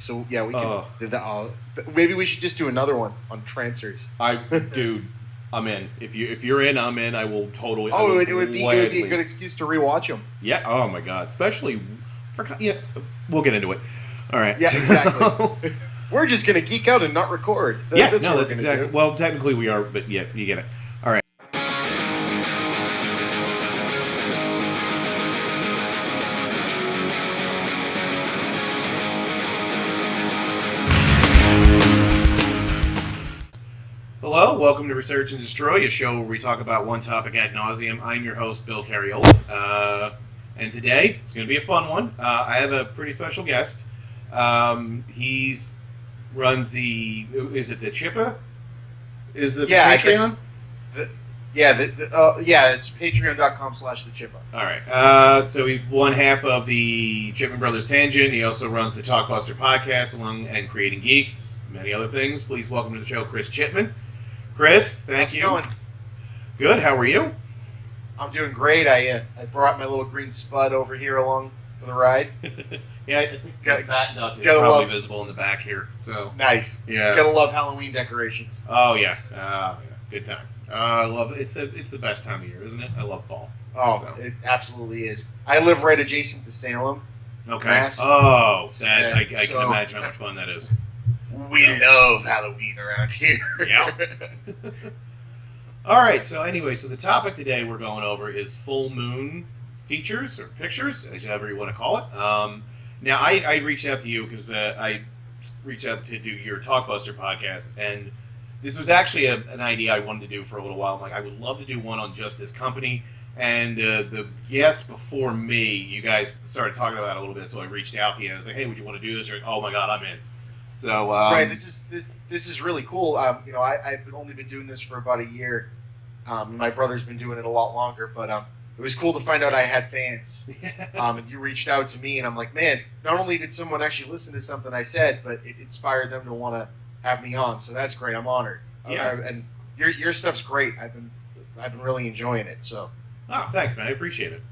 So yeah, we can. Oh, Maybe we should just do another one on transfers. dude, I'm in. If you're in, I'm in. I Oh, will it would be a good gladly. excuse to rewatch them. Yeah. Oh my God. Especially, forgot. Yeah. We'll get into it. All right. Yeah, exactly. We're just gonna geek out and not record. Yeah. That's No, what we're that's gonna exactly. do. Well, technically we are, but yeah, you get it. All right. Hello, welcome to Research and Destroy, a show where we talk about one topic ad nauseum. I'm your host, Bill Carriola, and today it's going to be a fun one. I have a pretty special guest. He's runs the is it the Chippa? Is the Yeah, I Patreon? guess. Yeah, it's patreon.com/thechippa. All right. So he's one half of the Chipman Brothers Tangent. He also runs the Talkbuster podcast, along and Creating Geeks, many other things. Please welcome to the show, Chris Chipman. Chris, thank How's it you. going? Good. How are you? I'm doing great. I brought my little green spud over here along for the ride. Yeah, I think Got- that duck is gotta probably love- visible in the back here. So Nice. yeah. Gotta love Halloween decorations. Oh yeah. Yeah. Good time. I love it. It's the best time of year, isn't it? I love fall. Oh, So. it absolutely is. I live right adjacent to Salem. Okay. Mass. Oh, that I So- can imagine how much fun that is. We love Halloween around here. Yeah. All right. So anyway, so the topic today we're going over is full moon features or pictures, whichever you want to call it. Now I reached out to you because I reached out to do your Talkbuster podcast, and this was actually an idea I wanted to do for a little while. I'm like, I would love to do one on just this company. And the guests before me, you guys started talking about it a little bit, so I reached out to you. I was like, hey, would you want to do this? Or, oh my God, I'm in. So Right. This is really cool. I've only been doing this for about a year. My brother's been doing it a lot longer, but it was cool to find out I had fans. And you reached out to me, and I'm like, man, not only did someone actually listen to something I said, but it inspired them to want to have me on. So that's great. I'm honored. Yeah. And your stuff's great. I've been really enjoying it. So. Oh, thanks, man. I appreciate it.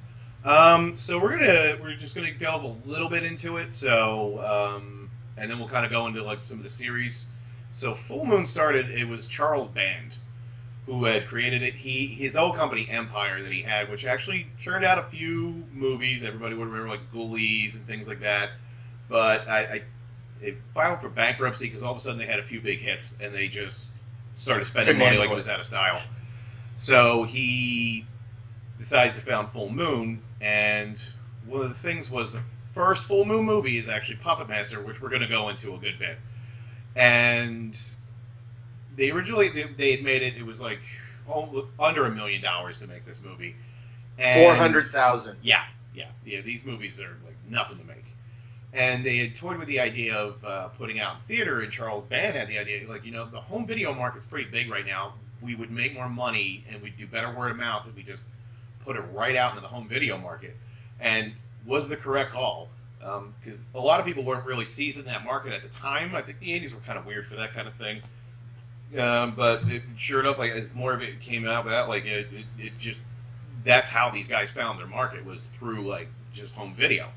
So we're just gonna delve a little bit into it. So and then we'll kind of go into like some of the series. So Full Moon started. It was Charles Band who had created it. His old company Empire that he had, which actually churned out a few movies. Everybody would remember like Ghoulies and things like that. But it filed for bankruptcy because all of a sudden they had a few big hits and they just started spending money like it was out of style. So he decides to found Full Moon, and one of the things was the first Full Moon movie is actually Puppet Master, which we're going to go into a good bit. And they originally they had made it. It was like under $1 million to make this movie. And 400,000. Yeah. These movies are like nothing to make. And they had toyed with the idea of putting out in theater, and Charles Band had the idea, like, the home video market's pretty big right now. We would make more money, and we'd do better word of mouth if we just put it right out into the home video market. And was the correct call, because a lot of people weren't really seizing that market at the time. I think the 80s were kind of weird for that kind of thing. But sure enough, like as more of it came out, it just, that's how these guys found their market, was through like just home video.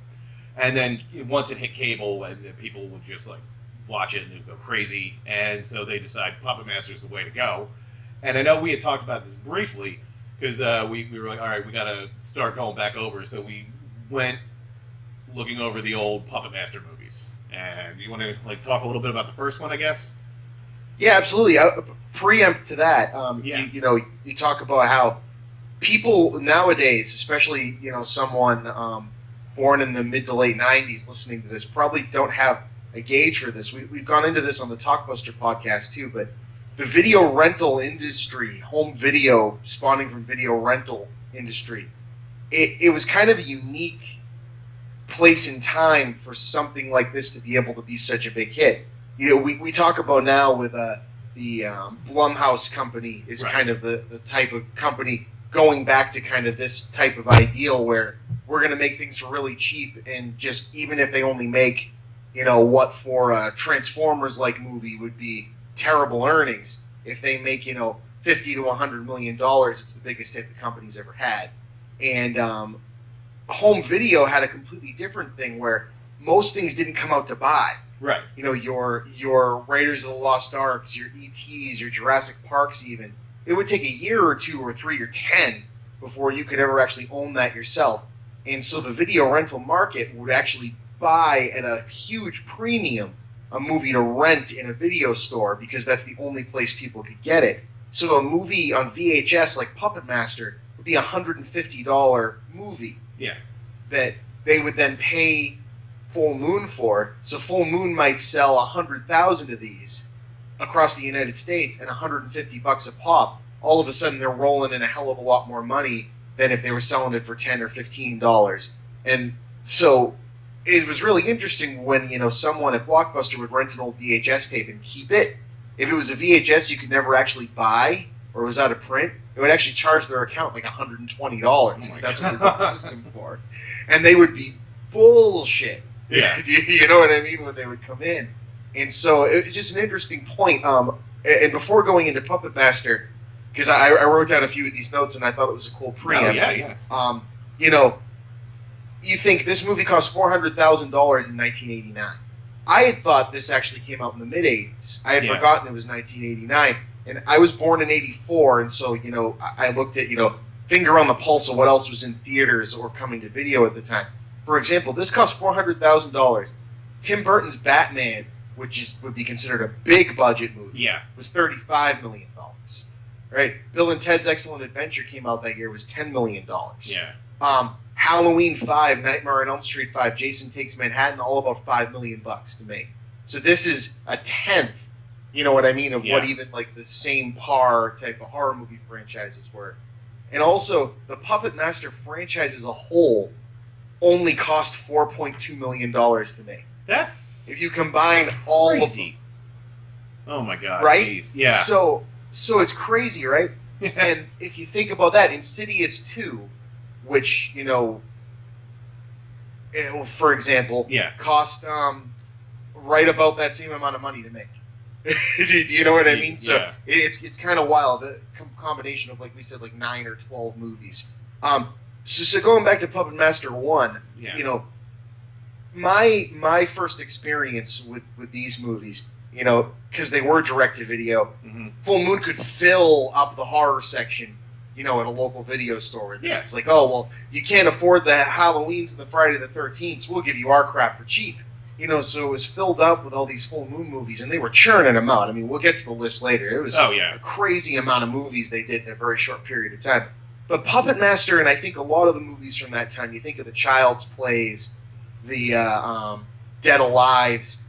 And then once it hit cable, and people would just like watch it and it'd go crazy, and so they decided Puppet Master is the way to go. And I know we had talked about this briefly because we were like, all right, we got to start going back over. So we went looking over the old Puppet Master movies. And you want to like talk a little bit about the first one, I guess? Yeah, absolutely. Preempt to that, Yeah. you talk about how people nowadays, especially someone born in the mid to late '90s, listening to this, probably don't have a gauge for this. We've gone into this on the Talkbuster podcast too, but the video rental industry, home video spawning from video rental industry, it was kind of a unique place in time for something like this to be able to be such a big hit. We talk about now with the Blumhouse company is Right. kind of the type of company going back to kind of this type of ideal where we're going to make things really cheap, and just even if they only make what for a Transformers-like movie would be terrible earnings, if they make 50 to $100 million, it's the biggest hit the company's ever had. And home video had a completely different thing where most things didn't come out to buy. Right. You know, your Raiders of the Lost Arks, your ETs, your Jurassic Parks, even. It would take a year or 2 or 3 or 10 before you could ever actually own that yourself. And so the video rental market would actually buy at a huge premium a movie to rent in a video store because that's the only place people could get it. So a movie on VHS like Puppet Master would be a $150 movie. Yeah. That they would then pay Full Moon for. So Full Moon might sell 100,000 of these across the United States at $150 a pop. All of a sudden, they're rolling in a hell of a lot more money than if they were selling it for $10 or $15. And so it was really interesting when, you know, someone at Blockbuster would rent an old VHS tape and keep it. If it was a VHS you could never actually buy or was out of print, it would actually charge their account like $120 because that's what they bought the system for. And they would be bullshit. Yeah. You know what I mean? When they would come in. And so it was just an interesting point. And before going into Puppet Master, because I wrote down a few of these notes and I thought it was a cool preamble. Oh, yeah. You know, you think this movie cost $400,000 in 1989. I had thought this actually came out in the mid-'80s. I had forgotten it was 1989. And I was born in 84, and so, you know, I looked at, you know, finger on the pulse of what else was in theaters or coming to video at the time. For example, this cost $400,000. Tim Burton's Batman, which would be considered a big budget movie, was $35 million. Right? Bill and Ted's Excellent Adventure came out that year, was $10 million. Yeah. Halloween 5, Nightmare on Elm Street 5, Jason Takes Manhattan, all about $5 million to make. So this is a tenth, you know what I mean, of what even like the same par type of horror movie franchises were. And also, the Puppet Master franchise as a whole only cost $4.2 million to make. That's if you combine all of them. Oh my god! Right? Jeez. Yeah. So it's crazy, right? And if you think about that, Insidious 2, which, you know, for example, cost right about that same amount of money to make. Do you know what I mean? So it's kind of wild. The combination of, like we said, like 9 or 12 movies. So going back to Puppet Master 1, you know, my first experience with these movies, you know, because they were direct-to-video, Full Moon could fill up the horror section, you know, at a local video store. It's like, oh, well, you can't afford the Halloweens and the Friday the 13th, so we'll give you our crap for cheap. You know, so it was filled up with all these Full Moon movies, and they were churning them out. I mean, we'll get to the list later. It was a crazy amount of movies they did in a very short period of time. But Puppet Master, and I think a lot of the movies from that time, you think of the Child's Plays, the Dead Alives,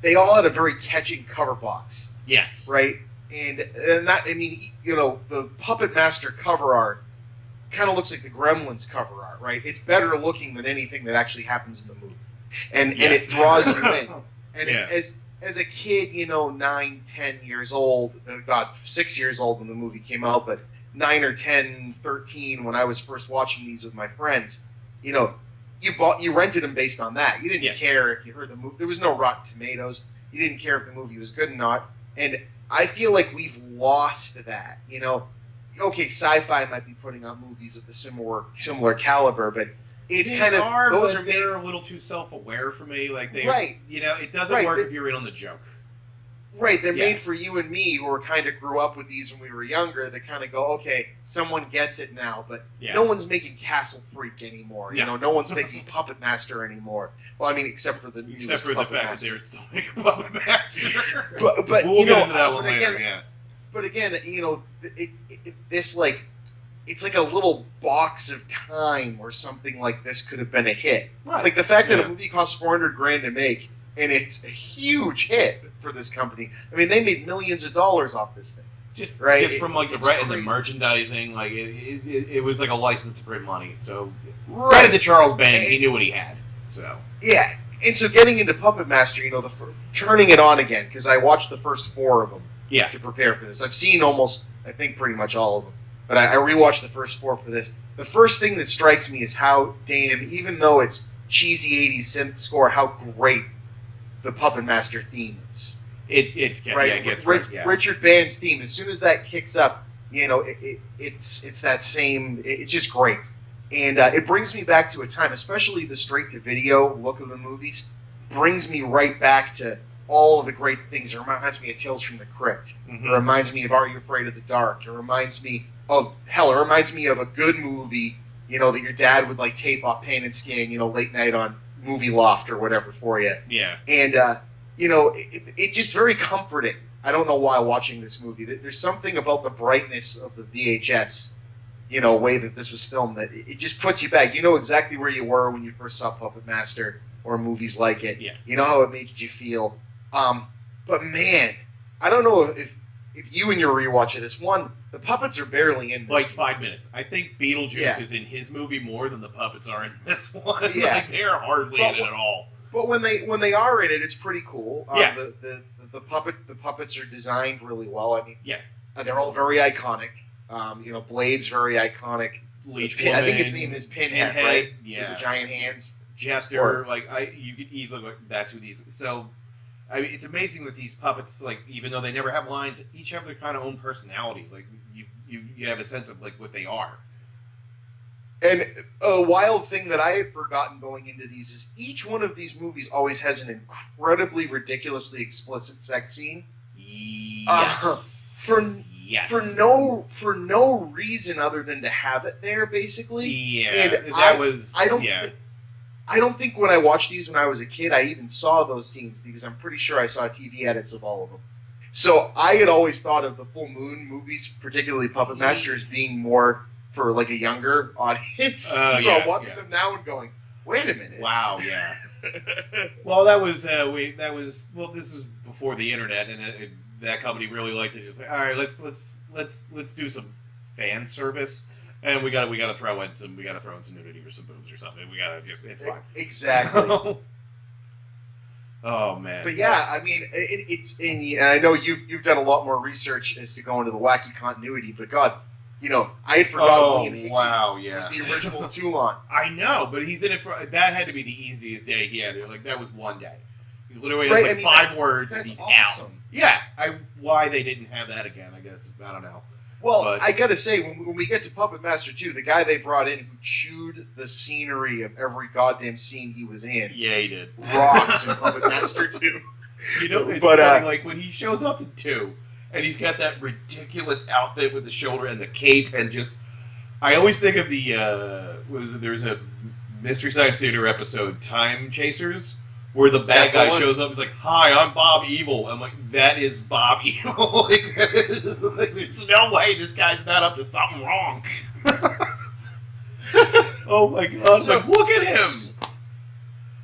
they all had a very catching cover box. Yes. Right? And that, I mean, you know, the Puppet Master cover art kind of looks like the Gremlins cover art, right? It's better looking than anything that actually happens in the movie. And it draws you in. And as a kid, you know, 9, 10 years old, God, 6 years old when the movie came out, but 9 or 10, 13 when I was first watching these with my friends, you know, you rented them based on that. You didn't care if you heard the movie. There was no Rotten Tomatoes. You didn't care if the movie was good or not. And I feel like we've lost that. You know, okay, sci-fi might be putting out movies of the similar caliber, but it's kind of they're a little too self-aware for me. Like you know, it doesn't work if you're in on the joke. Right, they're made for you and me who kind of grew up with these when we were younger. They kind of go, okay, someone gets it now, but no one's making Castle Freak anymore. You know, no one's making Puppet Master anymore. Well, I mean, except for the fact that they're still making Puppet Master. but we'll get into that one later. But again, you know, this like. It's like a little box of time where something like this could have been a hit. Right. Like the fact that a movie costs $400,000 to make and it's a huge hit for this company. I mean, they made millions of dollars off this thing. Just from like the merchandising, like it was like a license to print money. So credit to Charles Band, he knew what he had. So and so getting into Puppet Master, you know, turning it on again because I watched the first 4 of them to prepare for this. I've seen I think pretty much all of them. But I rewatched the first 4 for this. The first thing that strikes me is how even though it's cheesy 80s synth score, how great the Puppet Master theme is. It gets Richard Band's theme. As soon as that kicks up, you know, it's that same. It's just great, and it brings me back to a time, especially the straight to video look of the movies. brings me right back to all of the great things. It reminds me of Tales from the Crypt. Mm-hmm. It reminds me of Are You Afraid of the Dark? It reminds me of a good movie, that your dad would like tape off Pain and Skin, late night on Movie Loft or whatever for you. Yeah. And it's just very comforting. I don't know why watching this movie. There's something about the brightness of the VHS, way that this was filmed that it just puts you back. You know exactly where you were when you first saw Puppet Master or movies like it. Yeah. You know how it made you feel. But man, I don't know if you in your rewatch of this one, the puppets are barely in this. Like 5 minutes. I think Beetlejuice is in his movie more than the puppets are in this one. Yeah. Like, they're hardly in it at all. But when they are in it, it's pretty cool. Yeah. The puppets are designed really well. I mean, yeah, they're all very iconic. Blade's very iconic. Leech I Woman, think his name is Pinhead, right? Yeah, with the giant hands. Jester, you could easily look. That's who these. So, I mean, it's amazing that these puppets, like, even though they never have lines, each have their kind of own personality. Like, you have a sense of like what they are. And a wild thing that I had forgotten going into these is each one of these movies always has an incredibly ridiculously explicit sex scene. Yes. For no reason other than to have it there, basically. Yeah. And I don't think when I watched these when I was a kid, I even saw those scenes because I'm pretty sure I saw TV edits of all of them. So I had always thought of the Full Moon movies, particularly Puppet Master, as being more for like a younger audience. So I'm watching them now and going, wait a minute. Wow, yeah. Well, this was before the internet, and that company really liked to just say, all right, let's do some fan service, and we gotta throw in some nudity or some boobs or something. It's fine. Exactly. So, oh man. But yeah, I mean, and I know you've done a lot more research as to go into the wacky continuity, but God, I had forgotten William Hickey was the original Toulon. I know, but he's in it for that had to be the easiest day he had. Like that was one day. He literally has 5 words and he's awesome. out. Yeah, why they didn't have that again? I guess I don't know. Well, I gotta say, when we get to Puppet Master 2, the guy they brought in who chewed the scenery of every goddamn scene he was in. Yeah, he did. Rocks in Puppet Master 2. It's funny, like when he shows up in 2, and he's got that ridiculous outfit with the shoulder and the cape, and just I always think of there's a Mystery Science Theater episode, Time Chasers, where the bad guy shows up. He's like, "Hi, I'm Bob Evil." I'm like, "That is Bob Evil." There's no way this guy's not up to something wrong. Oh my god! So, look at him.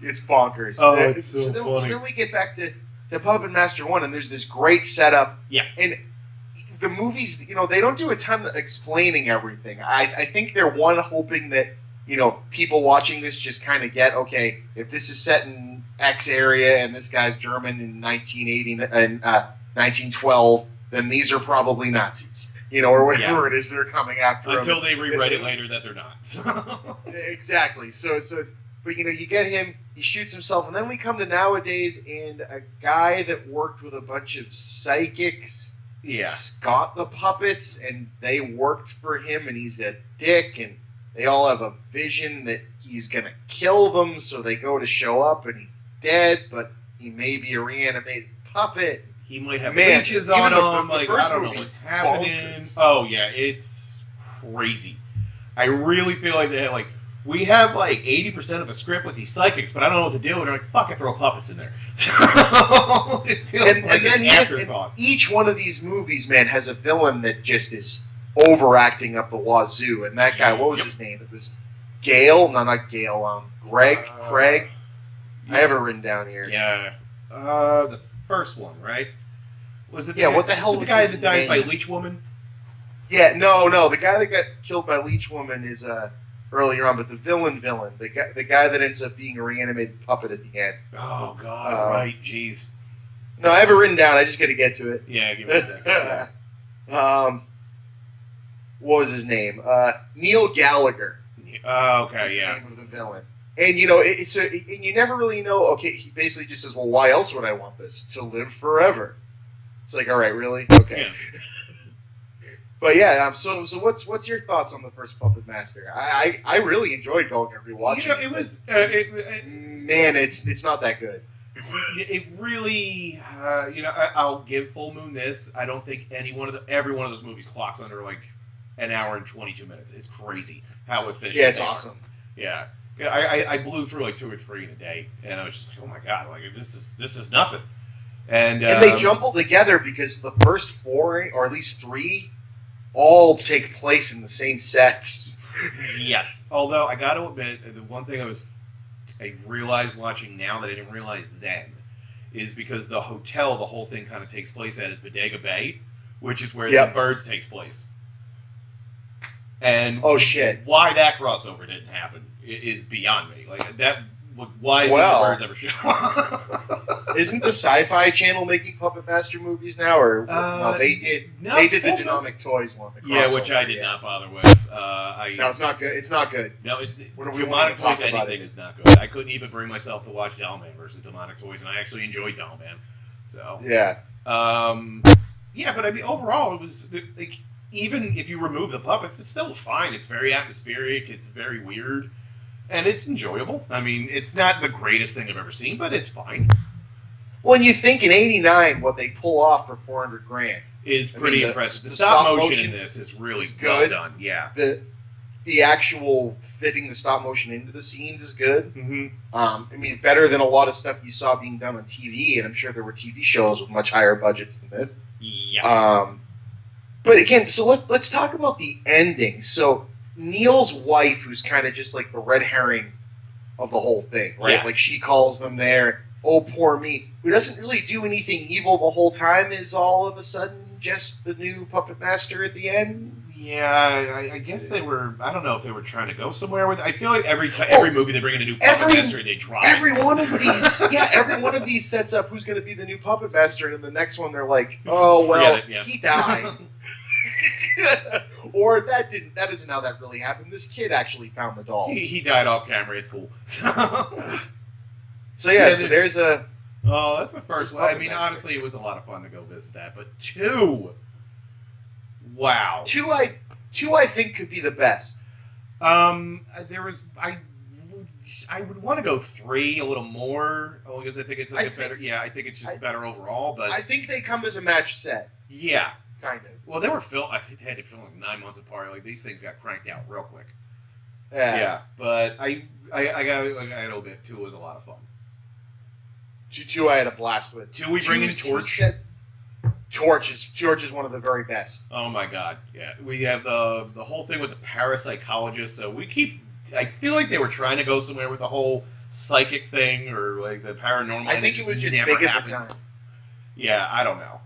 It's bonkers. Oh, it's so funny. So then we get back to Puppet Master 1, and there's this great setup. Yeah. And the movies, they don't do a ton of explaining everything. I think they're hoping that, people watching this just kind of get, okay, if this is set in X area and this guy's German in 1980 and 1912, then these are probably Nazis, or whatever it is they're coming after. Until they rewrite it later that they're not. Exactly. So, but you get him, he shoots himself, and then we come to nowadays, and a guy that worked with a bunch of psychics got the puppets, and they worked for him, and he's a dick, and they all have a vision that he's going to kill them, so they go to show up, and he's dead, but he may be a reanimated puppet. He might have leeches on him. I don't know what's happening. Bonkers. Oh, yeah, it's crazy. I really feel like we have 80% of a script with these psychics, but I don't know what to do. And they're like, fuck it, throw puppets in there. So it feels like an afterthought. Each one of these movies, man, has a villain that just is overacting up the wazoo. And that guy, what was his name? It was Gale? No, not Gale. Craig? I have it written down here. Yeah. The first one, right? Was it? What the hell was the guy that dies by Leech Woman? Yeah, no. The guy that got killed by Leech Woman is earlier on, but the villain, the guy that ends up being a reanimated puppet at the end. Oh God! Right, jeez. No, I have it written down. I just got to get to it. Yeah, give me a second. What was his name? Neil Gallagher. Oh, okay, yeah. The name of the villain. And and you never really know. Okay, he basically just says, "Well, why else would I want this? To live forever." It's like, all right, really? Okay. Yeah. But yeah, so what's your thoughts on the first Puppet Master? I really enjoyed going and rewatching. It was man, it's not that good. It really, I'll give Full Moon this. I don't think every one of those movies clocks under like an hour and 22 minutes. It's crazy how efficient. Yeah, it's they awesome. Are. Yeah, I blew through like 2 or 3 in a day, and I was just like, oh my god, like this is nothing. And they jumble together because the first 4, or at least 3, all take place in the same sets. Yes, although I got to admit, the one thing I realized watching now that I didn't realize then is because the hotel the whole thing kind of takes place at is Bodega Bay, which is where the Birds takes place. And oh shit, why that crossover didn't happen is beyond me. Like that, why didn't the Birds ever show up? Isn't the Sci-Fi Channel making Puppet Master movies now, or no? They did. No, they did the Genomic Toys one. Yeah, which I did not bother with. No, it's not good. It's not good. No, it's Demonic Toys. Anything is not good. I couldn't even bring myself to watch Dollman versus Demonic Toys, and I actually enjoyed Dollman. So yeah, yeah, but I mean, overall, it was like, even if you remove the puppets, it's still fine. It's very atmospheric. It's very weird, and it's enjoyable. I mean, it's not the greatest thing I've ever seen, but it's fine. When you think in '89, what they pull off for $400,000 is pretty impressive. The stop motion in this is really well done. Yeah, the actual fitting the stop motion into the scenes is good. Mm-hmm. I mean, better than a lot of stuff you saw being done on TV, and I'm sure there were TV shows with much higher budgets than this. Yeah. But again, so let's talk about the ending. So Neil's wife, who's kind of just like the red herring of the whole thing, right? Yeah. Like she calls them there, oh poor me, who doesn't really do anything evil the whole time, is all of a sudden just the new puppet master at the end. Yeah, I guess they were. I don't know if they were trying to go somewhere with it. I feel like every movie they bring in a new puppet master, they try. Every one of these, every one of these sets up who's going to be the new puppet master, and in the next one they're like, oh well, he died. Or that isn't how that really happened. This kid actually found the dolls. He died off camera. It's cool. So there's a. Oh, that's the first one. I mean, honestly, it was a lot of fun to go visit that. But 2, wow. 2, I think could be the best. There was I would want to go 3 a little more because I think it's like better. Yeah, I think it's just better overall. But I think they come as a match set. Yeah, kind of. Well, they were filmed. I think they had to film like 9 months apart. Like these things got cranked out real quick. Yeah. But I got a bit. 2 was a lot of fun. 2 I had a blast with. 2 we bring in Torch. Torch is one of the very best. Oh my god, yeah. We have the whole thing with the parapsychologist. So I feel like they were trying to go somewhere with the whole psychic thing or like the paranormal. I think it was just big at the time. Yeah, I don't know.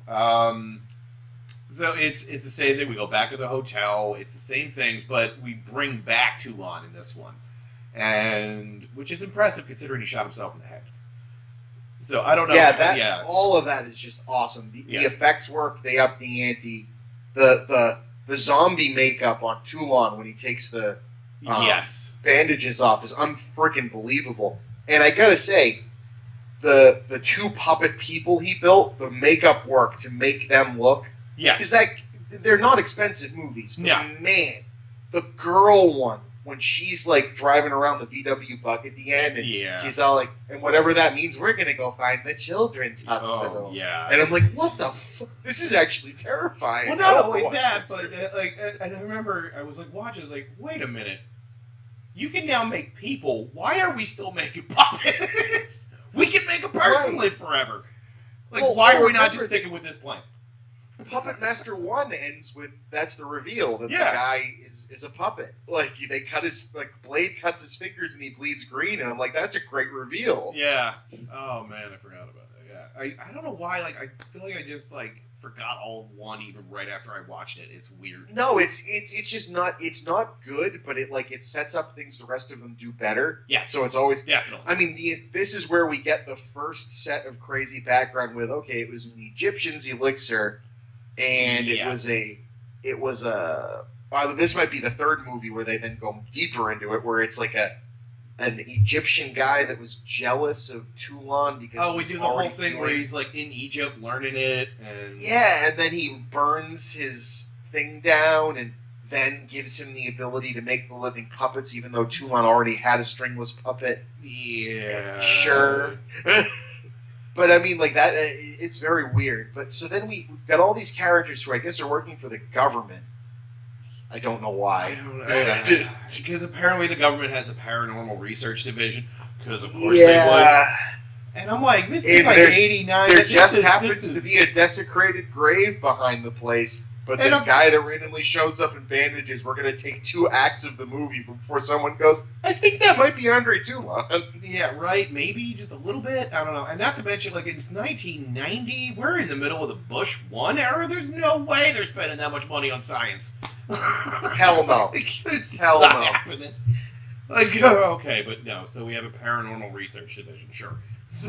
So it's the same thing. We go back to the hotel. It's the same things, but we bring back Toulon in this one, and which is impressive considering he shot himself in the head. So I don't know. All of that is just awesome. The effects work. They up the ante. The zombie makeup on Toulon when he takes the bandages off is unfreaking believable. And I gotta say, the 2 puppet people he built, the makeup work to make them look. Yes. Is that they're not expensive movies. But man, the girl one, when she's like driving around the VW bug at the end, and she's all like, and whatever that means, we're gonna go find the children's hospital. Oh, yeah. And I'm like, what the fuck? This is actually terrifying. Well, not only that, but I remember I was like watching. I was like, wait a minute, you can now make people. Why are we still making puppets? We can make a person live forever. Like, why are we not just sticking with this plan? Puppet Master 1 ends with that's the reveal that the guy is a puppet. Like they cut Blade cuts his fingers and he bleeds green, and I'm like, that's a great reveal. Yeah. Oh man, I forgot about that. Yeah. I don't know why. Like I feel like I just forgot all of 1 even right after I watched it. It's weird. No, it's just not. It's not good, but it sets up things the rest of them do better. Yes. So it's always definitely. I mean, this is where we get the first set of crazy background with it was an Egyptian's elixir. And it was a. This might be the 3rd movie where they then go deeper into it, where it's like an Egyptian guy that was jealous of Toulon because we do the whole thing where he's like in Egypt learning it, and and then he burns his thing down, and then gives him the ability to make the living puppets, even though Toulon already had a stringless puppet. Yeah, sure. but I mean, like that, it's very weird. But so then we've got all these characters who I guess are working for the government. I don't know why. Because apparently the government has a paranormal research division. Because of course they would. And I'm like, this is like 89. There just happens to be a desecrated grave behind the place. But this guy that randomly shows up in bandages, we're going to take 2 acts of the movie before someone goes, I think that might be Andre Toulon. Yeah, right. Maybe just a little bit. I don't know. And not to mention, like, it's 1990. We're in the middle of the Bush 1 era. There's no way they're spending that much money on science. Hell no. There's Hell not no. Happening. Like, okay, but no. So we have a paranormal research division, sure.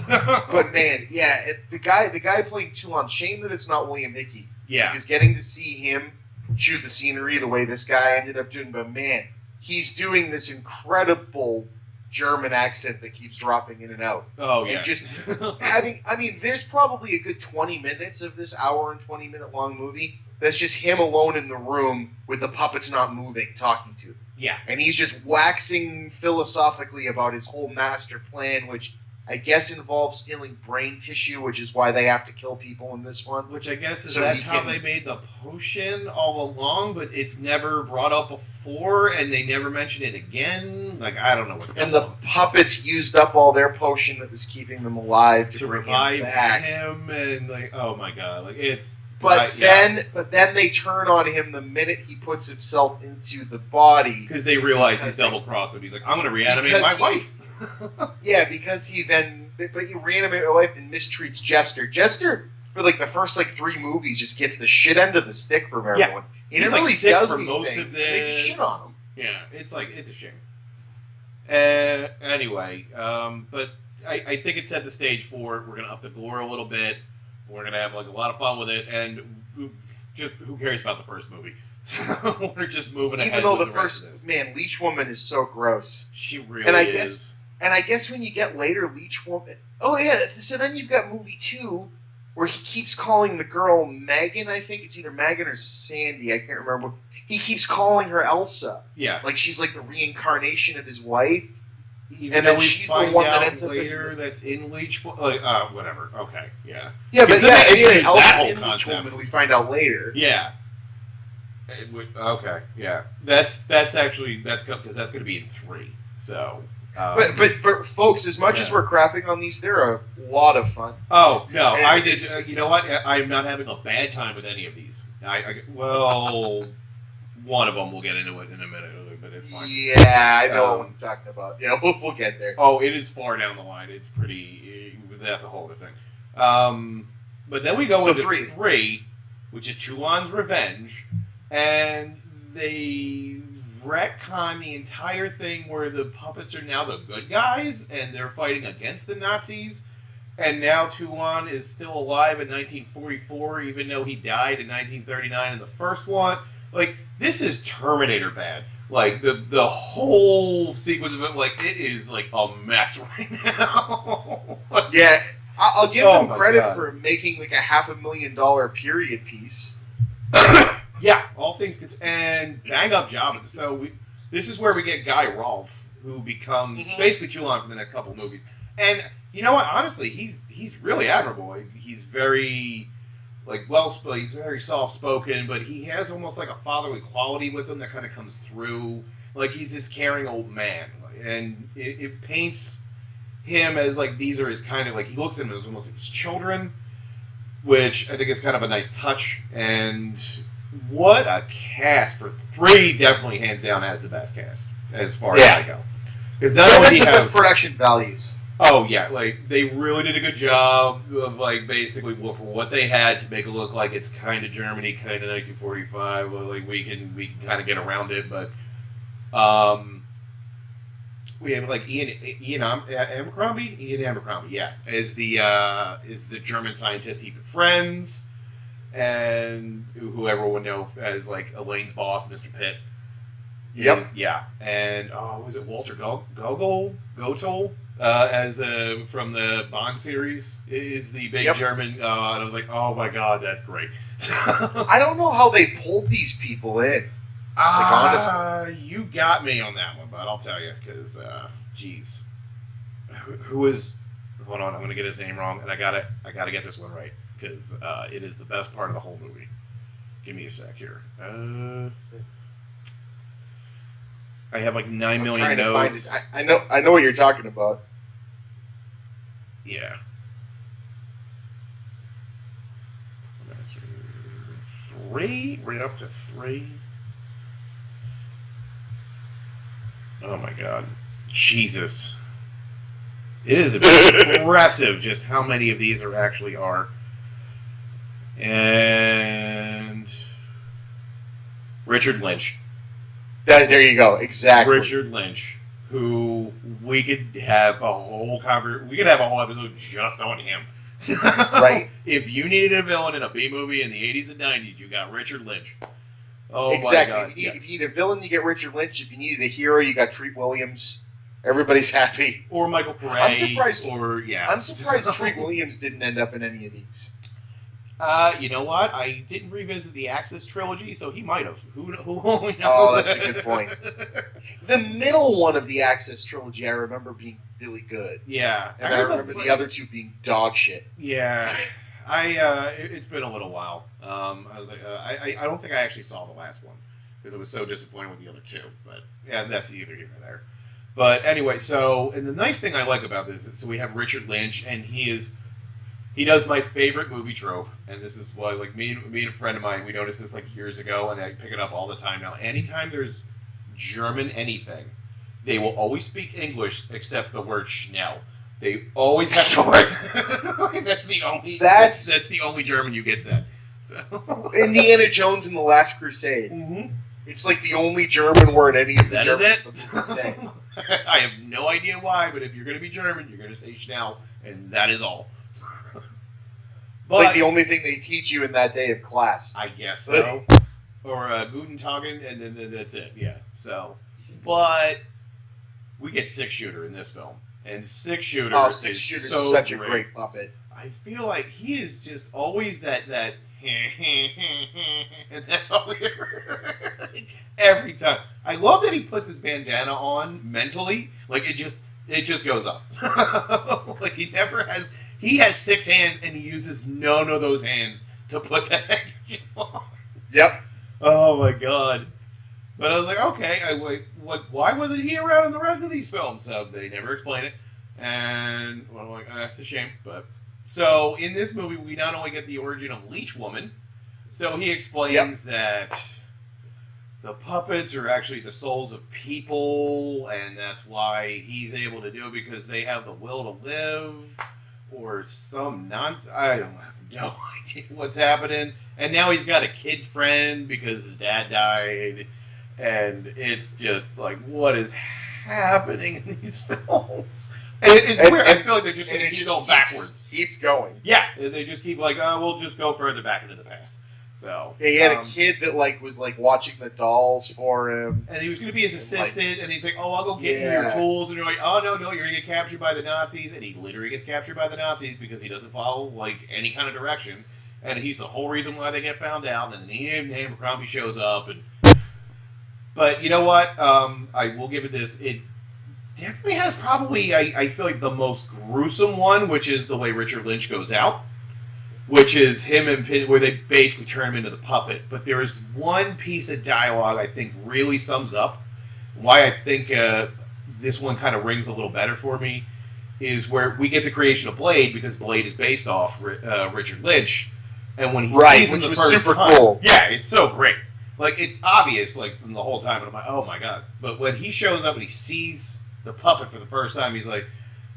But man, yeah, the guy playing Toulon, shame that it's not William Hickey. Yeah. Because getting to see him choose the scenery the way this guy ended up doing, but man, he's doing this incredible German accent that keeps dropping in and out. Oh, yeah. And just having, I mean, there's probably a good 20 minutes of this hour and 20-minute long movie that's just him alone in the room with the puppets not moving, talking to him. Yeah. And he's just waxing philosophically about his whole master plan, which I guess involves stealing brain tissue, which is why they have to kill people in this one. Which I guess is that's how they made the potion all along, but it's never brought up before, and they never mention it again. Like, I don't know what's going on. And the puppets used up all their potion that was keeping them alive to revive him, and like, oh my god, like it's. But then they turn on him the minute he puts himself into the body. Because they realize he's double-crossed him. He's like, I'm going to reanimate my wife. Yeah, because but you reanimate my wife and mistreats Jester. Jester, for like the first 3 movies, just gets the shit end of the stick from everyone. Yeah. He's really sick for most of this. They shit on him. Yeah, it's a shame. Anyway, but I think it set the stage for we're going to up the gore a little bit. We're going to have a lot of fun with it, and just who cares about the first movie? So we're just moving ahead. Even though with the rest first of this. Man, Leech Woman is so gross. She really is. And I guess when you get later, Leech Woman. Oh yeah, so then you've got movie 2, where he keeps calling the girl Megan. I think it's either Megan or Sandy. I can't remember. He keeps calling her Elsa. Yeah, like she's like the reincarnation of his wife. Even and then we she's find the one out that ends later that's in Leech. Whatever. Okay. Yeah. Yeah, but it's that whole concept. We find out later. Yeah. Okay. Yeah. That's because that's going to be in 3. So. But folks, as much as we're crapping on these, they're a lot of fun. Oh no, and I did. You know what? I'm not having a bad time with any of these. One of them we'll get into it in a minute, but it's fine. Yeah, I know what I'm talking about. Yeah, we'll get there. Oh, it is far down the line. It's pretty. That's a whole other thing. But then we go into 3, which is Toulon's Revenge, and they retcon the entire thing where the puppets are now the good guys and they're fighting against the Nazis, and now Toulon is still alive in 1944 even though he died in 1939 in the first one. Like, this is Terminator bad. Like, the whole sequence of it, like, it is like a mess right now. Yeah, I'll give them credit for making like a $500,000 period piece. Yeah, all things and bang up job. So this is where we get Guy Rolfe, who becomes basically Toulon for the next couple movies. And you know what? Honestly, he's really admirable. He's very he's very soft spoken, but he has almost like a fatherly quality with him that kind of comes through. Like, he's this caring old man, and it paints him as like these are his kind of like he looks at them as almost like his children, which I think is kind of a nice touch. And what a cast for 3! Definitely hands down has the best cast as far as I go. Because not only do you have production values. Oh yeah, like they really did a good job of like basically for what they had to make it look like it's kind of Germany, kind of 1945. Well, like we can kind of get around it, but we have like Ian Abercrombie, yeah, is the German scientist he befriends. And who everyone knows as like Elaine's boss, Mr. Pitt. Yep. Yeah. And was it Walter Gotol? As from the Bond series is the big German. And I was like, oh my god, that's great. I don't know how they pulled these people in. Honestly, you got me on that one, but I'll tell you because, geez, who is? hold on, I'm gonna get his name wrong, and I gotta get this one right because it is the best part of the whole movie. Give me a sec here. I have like 9 million notes. I know what you're talking about. Yeah. 3? Right up to 3. Oh my god. Jesus. It is impressive just how many of these there actually are. And Richard Lynch. There you go. Exactly. Richard Lynch, who we could have a whole episode just on him. Right. If you needed a villain in a B movie in the 80s and 90s, you got Richard Lynch. Oh exactly. my god. If you need a villain, you get Richard Lynch. If you needed a hero, you got Treat Williams. Everybody's happy. Or Michael Pare. I'm surprised Treat Treat Williams didn't end up in any of these. You know what? I didn't revisit the Axis trilogy, so he might have. Who knows? Oh, that's a good point. The middle one of the Axis trilogy, I remember being really good. Yeah, and I remember the other two being dog shit. Yeah, it's been a little while. I was like, I don't think I actually saw the last one because I was so disappointed with the other two. But yeah, that's either here or there. But anyway, and the nice thing I like about this is we have Richard Lynch, and he does my favorite movie trope, and this is why, like, me and a friend of mine, we noticed this like years ago, and I pick it up all the time now. Anytime there's German anything, they will always speak English except the word Schnell. They always have to work. That's the only German you get said. So. Indiana Jones and the Last Crusade. Mm-hmm. It's like the only German word any of the that Germans is it. say. I have no idea why, but if you're going to be German, you're going to say Schnell, and that is all. But like the only thing they teach you in that day of class. I guess so. Or Guten Tagen, and then that's it. Yeah. So, but we get Six Shooter in this film, and Six Shooter is so such a great puppet. I feel like he is just always that and that's all he ever every time. I love that he puts his bandana on mentally, like it just goes up. Like he has 6 hands and he uses none of those hands to put that handkerchief on. Yep. Oh my god. But I was like, okay, why wasn't he around in the rest of these films? So they never explain it. And well, I'm like, that's a shame. But so in this movie, we not only get the origin of Leech Woman, so he explains that the puppets are actually the souls of people, and that's why he's able to do it because they have the will to live, or some nonsense. I don't have no idea what's happening. And now he's got a kid friend because his dad died, and it's just like, what is happening in these films? And it's weird. I feel like they're just going to keep going backwards. Keeps going. Yeah, they just keep like, we'll just go further back into the past. So yeah, he had a kid that was watching the dolls for him, and he was going to be his assistant. And he's like, "Oh, I'll go get you your tools." And you're like, "Oh no, you're going to get captured by the Nazis." And he literally gets captured by the Nazis because he doesn't follow any kind of direction, and he's the whole reason why they get found out. And then Abercrombie shows up, but you know what? I will give it this. It definitely has probably I feel like the most gruesome one, which is the way Richard Lynch goes out. Which is him and Pin, where they basically turn him into the puppet. But there is one piece of dialogue I think really sums up why I think this one kind of rings a little better for me, is where we get the creation of Blade, because Blade is based off Richard Lynch, and when he sees him the first time, cool. Yeah, it's so great. Like, it's obvious, like, from the whole time, and I'm like, oh my god. But when he shows up and he sees the puppet for the first time, he's like,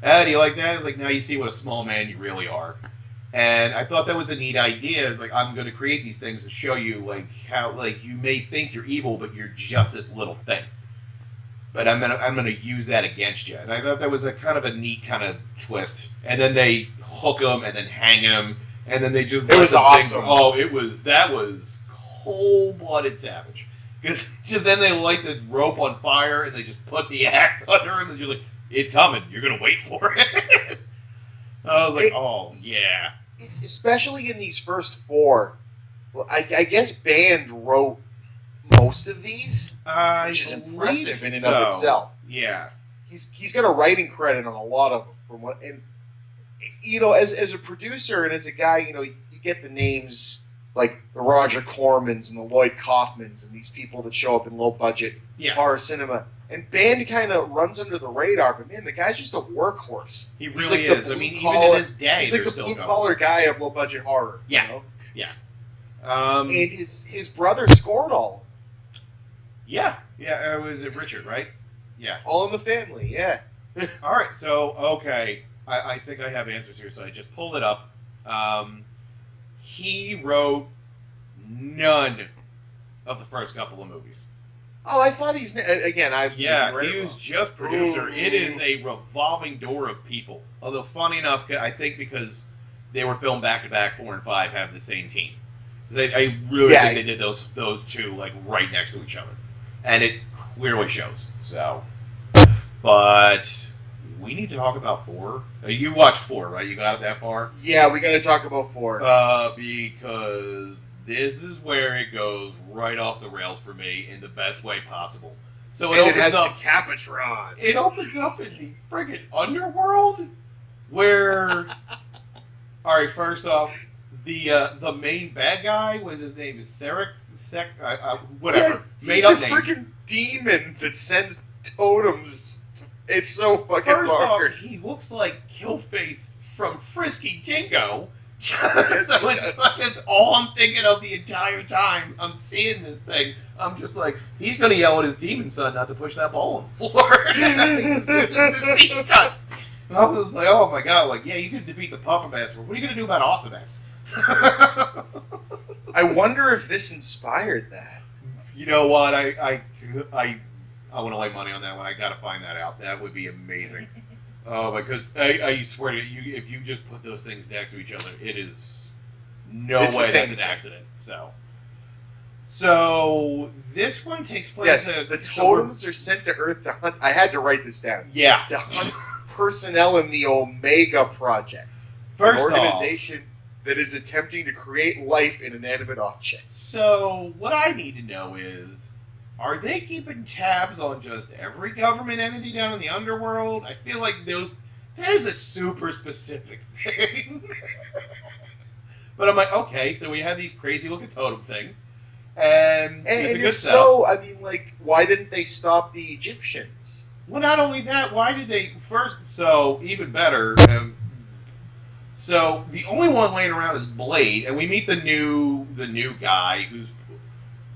do you like that? It's like, now you see what a small man you really are. And I thought that was a neat idea. It's like, I'm going to create these things to show you, like, how, like, you may think you're evil, but you're just this little thing. But I'm gonna use that against you. And I thought that was a kind of a neat kind of twist. And then they hook him and then hang him, and then they just it was awesome. That was cold-blooded savage. Because then they light the rope on fire and they just put the axe under him and you're like, it's coming. You're gonna wait for it. I was like, oh yeah. Especially in these first 4. Well, I guess Band wrote most of these, which is impressive in and of itself. Yeah, he's got a writing credit on a lot of them. as a producer and as a guy, you get the names like the Roger Cormans and the Lloyd Kaufmans and these people that show up in low budget horror cinema. And Band kind of runs under the radar, but man, the guy's just a workhorse. He really is. I mean, even to this day, he's like the blue-collar guy of low-budget horror. Yeah, yeah. And his brother scored all of them. Yeah. It was Richard, right? Yeah. All in the Family, yeah. All right, so, okay. I think I have answers here, so I just pulled it up. He wrote none of the first couple of movies. Oh, I thought he was just producer. Ooh. It is a revolving door of people. Although, funny enough, I think because they were filmed back-to-back, 4 and 5 have the same team. Because I really think they did those two like right next to each other. And it clearly shows. So, but we need to talk about 4. You watched 4, right? You got it that far? Yeah, we got to talk about 4. Because this is where it goes right off the rails for me in the best way possible. So it opens up. Capatron. It opens up in the friggin' underworld, where. All right, first off, the main bad guy, what is his name? Is whatever. Made up name. He's a freaking demon that sends totems. It's so fucking First hard. off, he looks like Killface from Frisky Dingo. That's all I'm thinking of the entire time I'm seeing this thing. I'm just like, he's going to yell at his demon son not to push that ball on the floor. As soon as his team cuts. I was like, oh my god, like, yeah, you could defeat the Papa Master. What are you going to do about Awesome X? I wonder if this inspired that. You know what? I want to lay money on that one. I got to find that out. That would be amazing. Oh, because I swear to you, if you just put those things next to each other, it is no way that's an accident. So this one takes place. Yes, the totems are sent to Earth to hunt. I had to write this down. Yeah, to hunt personnel in the Omega Project, an organization that is attempting to create life in inanimate objects. So what I need to know is, are they keeping tabs on just every government entity down in the underworld? I feel like that is a super specific thing. But I'm like, okay, so we have these crazy looking totem things, and it's a good setup. So, I mean, like, why didn't they stop the Egyptians? Well, not only that, why did they first? So even better. So the only one laying around is Blade, and we meet the new guy who's.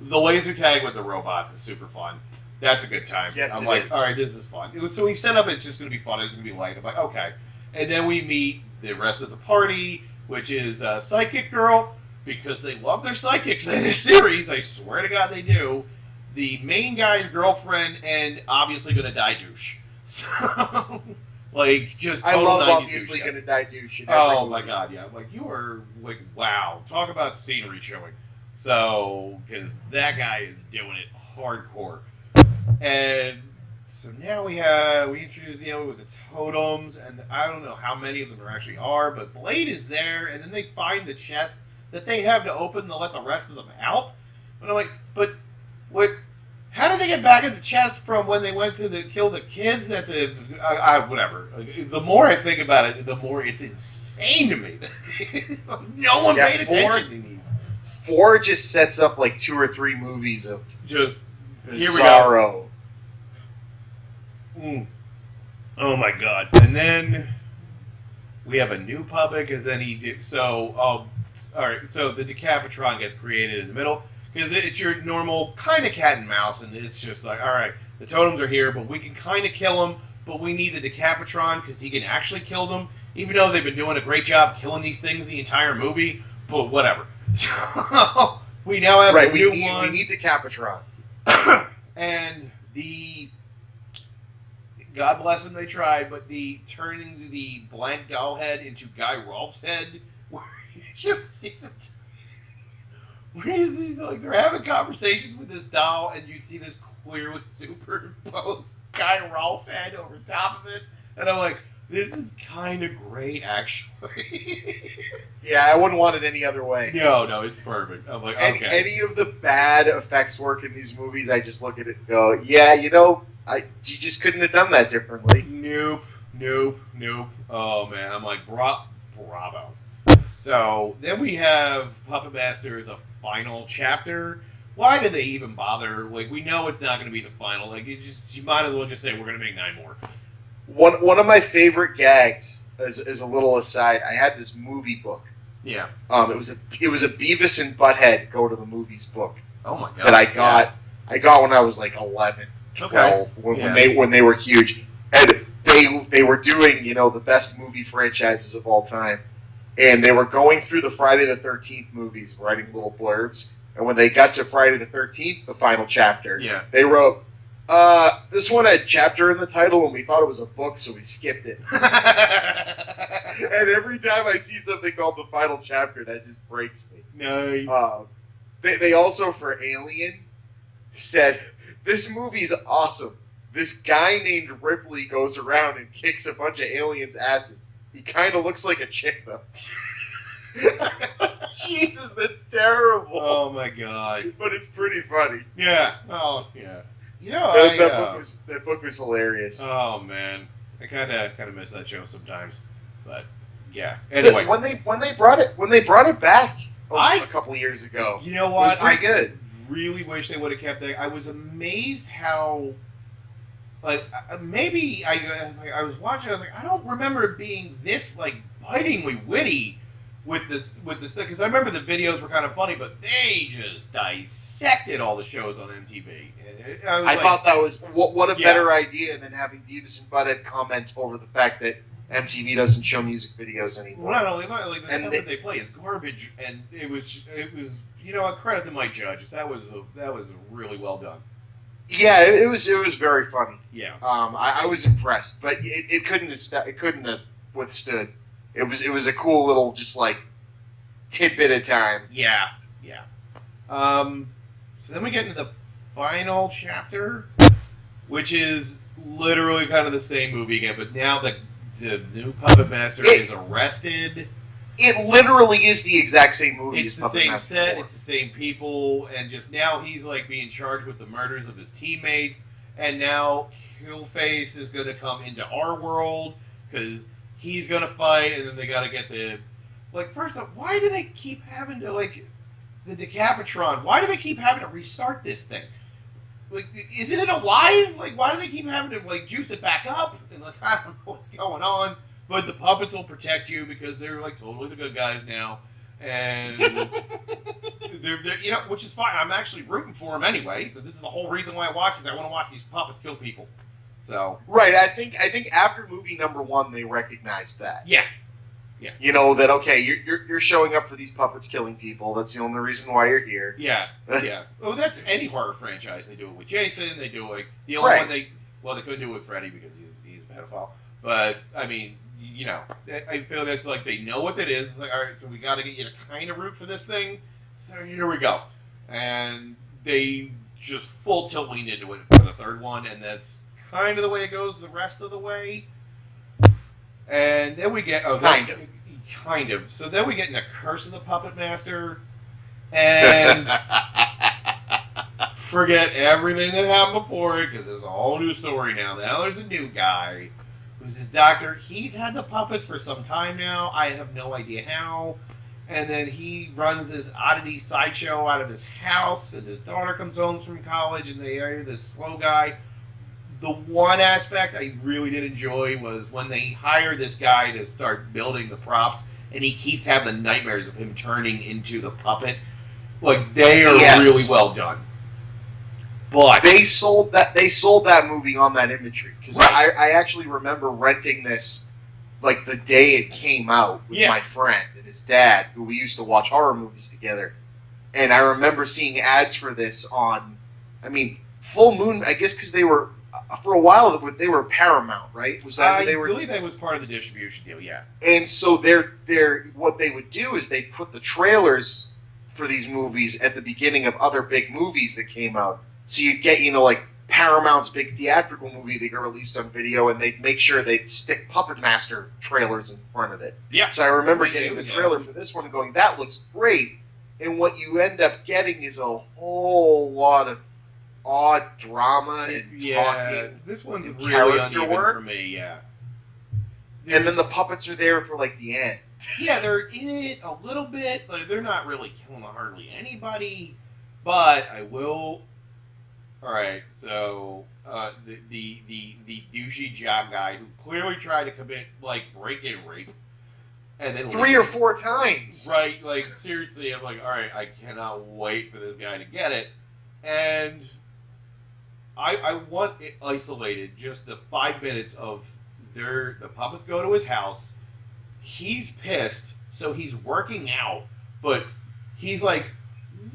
The laser tag with the robots is super fun. That's a good time. Yes, I'm like, all right, this is fun. So we set up, it's just going to be fun. It's going to be light. I'm like, okay. And then we meet the rest of the party, which is Psychic Girl, because they love their psychics in this series. I swear to God they do. The main guy's girlfriend, and obviously going to die douche. So, like, just total I love 90s obviously going to die douche. Oh, my God, yeah. Like, you are, like, wow. Talk about scenery showing. So, because that guy is doing it hardcore. And so now we introduce with the totems, and I don't know how many of them there actually are, but Blade is there, and then they find the chest that they have to open to let the rest of them out. And I'm like, but what? How did they get back in the chest from when they went to kill the kids at the whatever? The more I think about it, the more it's insane to me. No one paid attention to these. 4 just sets up like 2 or 3 movies of just here we go. Oh my god! And then we have a new puppet because then he did so. All right, so the Decapitron gets created in the middle because it's your normal kind of cat and mouse, and it's just like, all right, the totems are here, but we can kind of kill them, but we need the Decapitron because he can actually kill them, even though they've been doing a great job killing these things the entire movie. But whatever. So we now have a new one. We need the Capatron. And the God bless them, they tried, but the turning the blank doll head into Guy Rolfe's head, where you just see like they're having conversations with this doll, and you see this clearly superimposed Guy Rolfe's head over top of it, and I'm like, this is kind of great, actually. Yeah, I wouldn't want it any other way. No, it's perfect. I'm like, okay. Any of the bad effects work in these movies, I just look at it and go, yeah, you just couldn't have done that differently. Nope. Nope. Oh man, I'm like, bravo. So then we have Puppet Master, the final chapter. Why did they even bother? Like, we know it's not going to be the final. Like, you might as well just say we're going to make 9 more. One of my favorite gags, as a little aside, I had this movie book. Yeah. It was a Beavis and Butthead Go to the Movies book. Oh my god. That I got. Yeah. I got when I was like 11, 12, okay. when they were huge, and they were doing the best movie franchises of all time, and they were going through the Friday the 13th movies, writing little blurbs. And when they got to Friday the 13th, the final chapter, they wrote, this one had chapter in the title, and we thought it was a book, so we skipped it. And every time I see something called the final chapter, that just breaks me. Nice. They also, for Alien, said, this movie's awesome. This guy named Ripley goes around and kicks a bunch of aliens' asses. He kind of looks like a chick, though. Jesus, that's terrible. Oh my god. But it's pretty funny. Yeah. Oh yeah. That book was hilarious. Oh man, I kind of miss that show sometimes. But yeah. Anyway, when they brought it back a couple years ago, you know what? It was pretty good. Really wish they would have kept that. I was amazed how. Like maybe I was watching. I was like, I don't remember it being this like bitingly witty with this stuff, because I remember the videos were kind of funny, but they just dissected all the shows on MTV. I thought that was what a better idea than having Beavis and Butthead comment over the fact that MTV doesn't show music videos anymore. Well, not only that, like the stuff that they play is garbage, and it was a credit to Mike Judge. That was really well done. Yeah, it was very funny. Yeah. I was impressed, but it couldn't have withstood. It was a cool little just like tidbit of time. Yeah. So then we get into the final chapter, which is literally kind of the same movie again, but now the new Puppet Master is arrested. It literally is the exact same movie. It's the same set, it's the same people, and just now he's like being charged with the murders of his teammates, and now Killface is going to come into our world because he's going to fight, and then they got to get the... Like, first off, why do they keep having to, like, the Decapitron, why do they keep having to restart this thing? Like, isn't it alive? Like, why do they keep having to, like, juice it back up? And, like, I don't know what's going on. But the puppets will protect you because they're, like, totally the good guys now. And, they're which is fine. I'm actually rooting for them anyway. So this is the whole reason why I watch this. I want to watch these puppets kill people. So. Right. I think after movie number 1, they recognized that. Yeah. That, okay, you're showing up for these puppets killing people. That's the only reason why you're here. Yeah. Well, that's any horror franchise. They do it with Jason. They do it, the only one they couldn't do it with Freddy because he's a pedophile. But, I mean, I feel that's like they know what that is. It's like, all right, so we got to get you to kind of root for this thing. So here we go. And they just full tilt leaned into it for the third one, and that's kind of the way it goes the rest of the way. And then we get... Kind of. So then we get into Curse of the Puppet Master, and forget everything that happened before it, because it's a whole new story now. Now there's a new guy who's his doctor. He's had the puppets for some time now. I have no idea how. And then he runs this oddity sideshow out of his house, and his daughter comes home from college, and they hire this slow guy. The one aspect I really did enjoy was when they hire this guy to start building the props, and he keeps having the nightmares of him turning into the puppet. Like, they are really well done. But they sold that movie on that imagery, because I actually remember renting this like the day it came out with my friend and his dad, who we used to watch horror movies together, and I remember seeing ads for this on, Full Moon, I guess, because they were. For a while, they were Paramount, right? Was that I believe that was part of the distribution deal, yeah. And so what they would do is they put the trailers for these movies at the beginning of other big movies that came out. So you'd get, like Paramount's big theatrical movie that got released on video, and they'd make sure they'd stick Puppet Master trailers in front of it. Yeah. So I remember getting the trailer for this one and going, that looks great. And what you end up getting is a whole lot of odd drama and talking. This one's really uneven for me, and then the puppets are there for like the end. Yeah, they're in it a little bit. Like, they're not really killing hardly anybody, but I will. All right, so the douchey job guy who clearly tried to commit like break-in rape, and then 3 or 4 times. Right, like seriously, I'm like, all right, I cannot wait for this guy to get it, and I want it isolated. Just the 5 minutes of the puppets go to his house. He's pissed, so he's working out, but he's like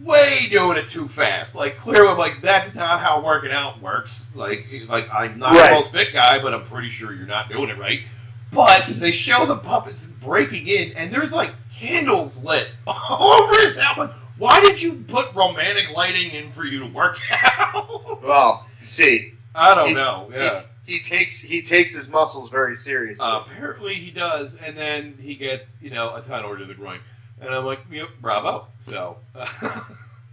way doing it too fast. Like, clearly, I'm like, that's not how working out works. Like I'm not the most fit guy, but I'm pretty sure you're not doing it right. But they show the puppets breaking in, and there's like candles lit all over his house. Like, why did you put romantic lighting in for you to work out? Well, see, I don't know. Yeah. He takes his muscles very seriously. Apparently he does, and then he gets a ton order to the groin, and I'm like, yep, bravo. So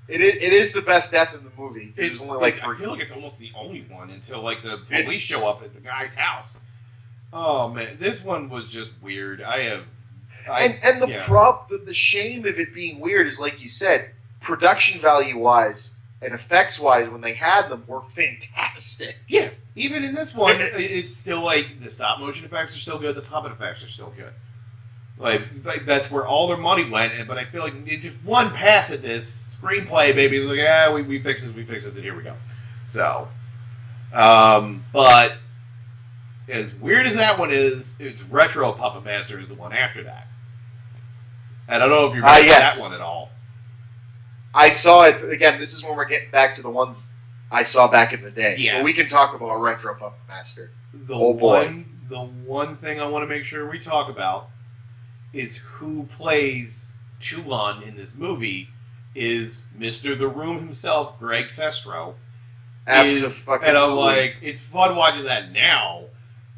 it is the best death in the movie. It's only like I feel like it's almost the only one until like the police show up at the guy's house. Oh man, this one was just weird. The shame of it being weird is, like you said, production value wise and effects wise, when they had them, were fantastic. Yeah, even in this one, it's still like the stop motion effects are still good, the puppet effects are still good. Like that's where all their money went. But I feel like it just one pass at this screenplay, baby. It was like, we fix this, and here we go. So, but as weird as that one is, it's Retro Puppet Master is the one after that. I don't know if you remember that one at all. I saw it again. This is when we're getting back to the ones I saw back in the day. Yeah, well, we can talk about Retro Puppet Master. The one thing I want to make sure we talk about is who plays Toulon in this movie is Mr. The Room himself, Greg Sestero. Absolutely. And I'm like, it's fun watching that now.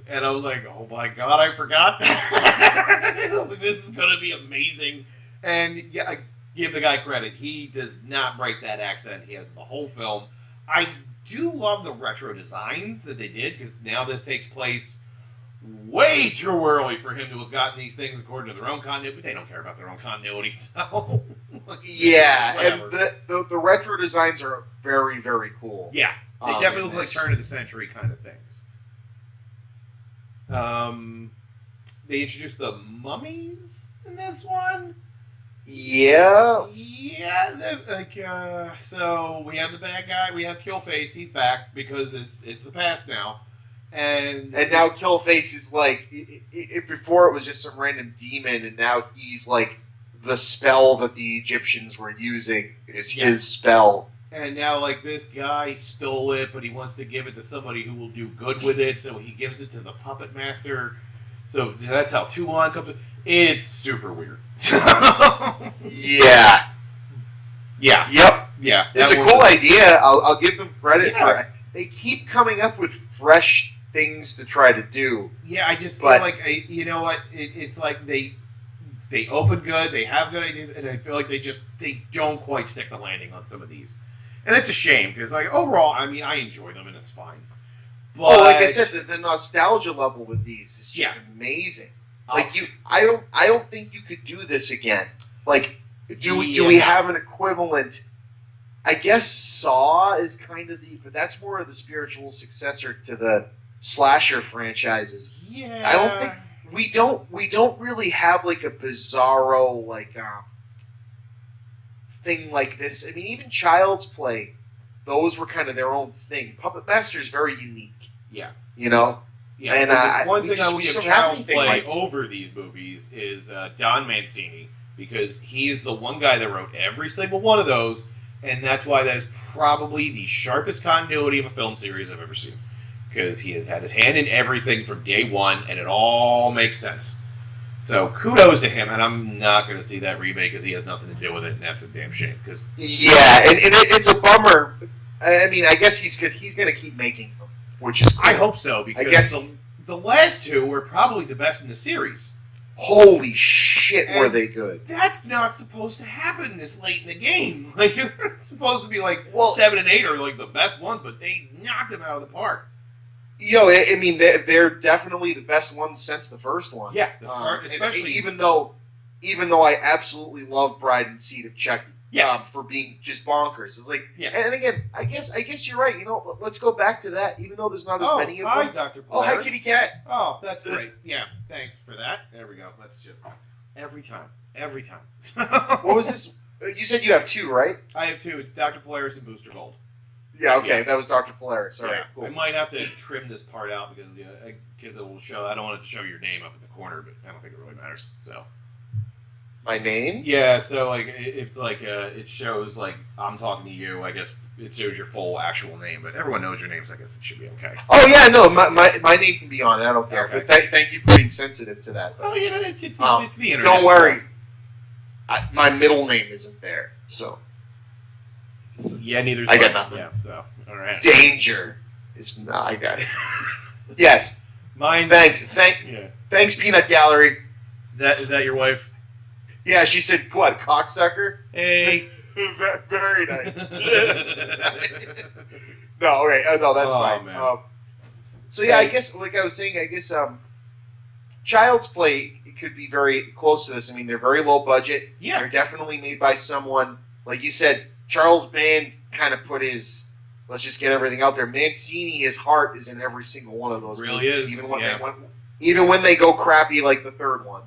And I was like, oh my god, I forgot that. This is going to be amazing. And yeah, I give the guy credit. He does not break that accent he has in the whole film. I do love the retro designs that they did, because now this takes place way too early for him to have gotten these things according to their own continuity, but they don't care about their own continuity, so... Yeah, whatever. And the retro designs are very, very cool. Yeah, they definitely look like turn-of-the-century kind of things. They introduced the mummies in this one. Yeah. Yeah, so we have the bad guy, we have Killface, he's back, because it's the past now. And now Killface is like, before it was just some random demon, and now he's like the spell that the Egyptians were using is his spell. And now, like, this guy stole it, but he wants to give it to somebody who will do good with it, so he gives it to the puppet master. So that's how Toulon comes in. It's super weird. Yeah. Yeah. Yep. Yeah. It's a cool idea. I'll give them credit for it. They keep coming up with fresh things to try to do. Yeah, I just feel like, you know what? It's like they open good, they have good ideas, and I feel like they don't quite stick the landing on some of these. And it's a shame, because like overall, I mean, I enjoy them and it's fine. But like I said, the nostalgia level with these is just amazing. Like I don't think you could do this again. Like, do we have an equivalent? I guess Saw is kind of but that's more of the spiritual successor to the slasher franchises. Yeah, I don't think we don't really have like a bizarro like thing like this. I mean, even Child's Play, those were kind of their own thing. Puppet Master is very unique. Yeah, you know. Yeah, and one thing I would give Child's Play over these movies is Don Mancini, because he is the one guy that wrote every single one of those. And that's why that is probably the sharpest continuity of a film series I've ever seen. Because he has had his hand in everything from day one, and it all makes sense. So kudos to him, and I'm not going to see that remake because he has nothing to do with it, and that's a damn shame. Yeah, and it's a bummer. I mean, I guess he's going to keep making them, which is cool. I hope so, because the last two were probably the best in the series. Holy shit, were they good. That's not supposed to happen this late in the game. Like, it's supposed to be like 7 and 8 are like the best ones, but they knocked them out of the park. I mean, they're definitely the best ones since the first one. Yeah, especially even though I absolutely love Bride and Seed of Chucky. Yeah. For being just bonkers. It's like, yeah. And again, I guess you're right. Let's go back to that. Even though there's not as many of hi, them. Dr. Polaris. Oh, hi, kitty cat. Oh, that's great. Yeah, thanks for that. There we go. Let's just every time. What was this? You said you have two, right? I have two. It's Dr. Polaris and Booster Gold. Yeah. Okay, that was Dr. Polaris. All right, cool. I might have to trim this part out because it will show. I don't want it to show your name up in the corner, but I don't think it really matters. So. My name? Yeah, so like it's like it shows like I'm talking to you. I guess it shows your full actual name, but everyone knows your names. I guess it should be okay. Oh yeah, no, my name can be on it. I don't care. Okay. But thank you for being sensitive to that. Oh, it's the internet. Don't worry, my middle name isn't there, so. Yeah, neither's I got mine. nothing. Yeah, so all right. Danger is I got it. Yes. Mine. Thanks, Peanut Gallery. Is that your wife? Yeah, she said, what, cocksucker? Hey. Very nice. No, all right. No, that's fine. Man. So, yeah, I guess, like I was saying, Child's Play could be very close to this. I mean, they're very low budget. Yeah. They're definitely made by someone, like you said, Charles Band kind of put his, let's just get everything out there. Mancini, his heart is in every single one of those really movies. Is. Even when they go crappy like the third one.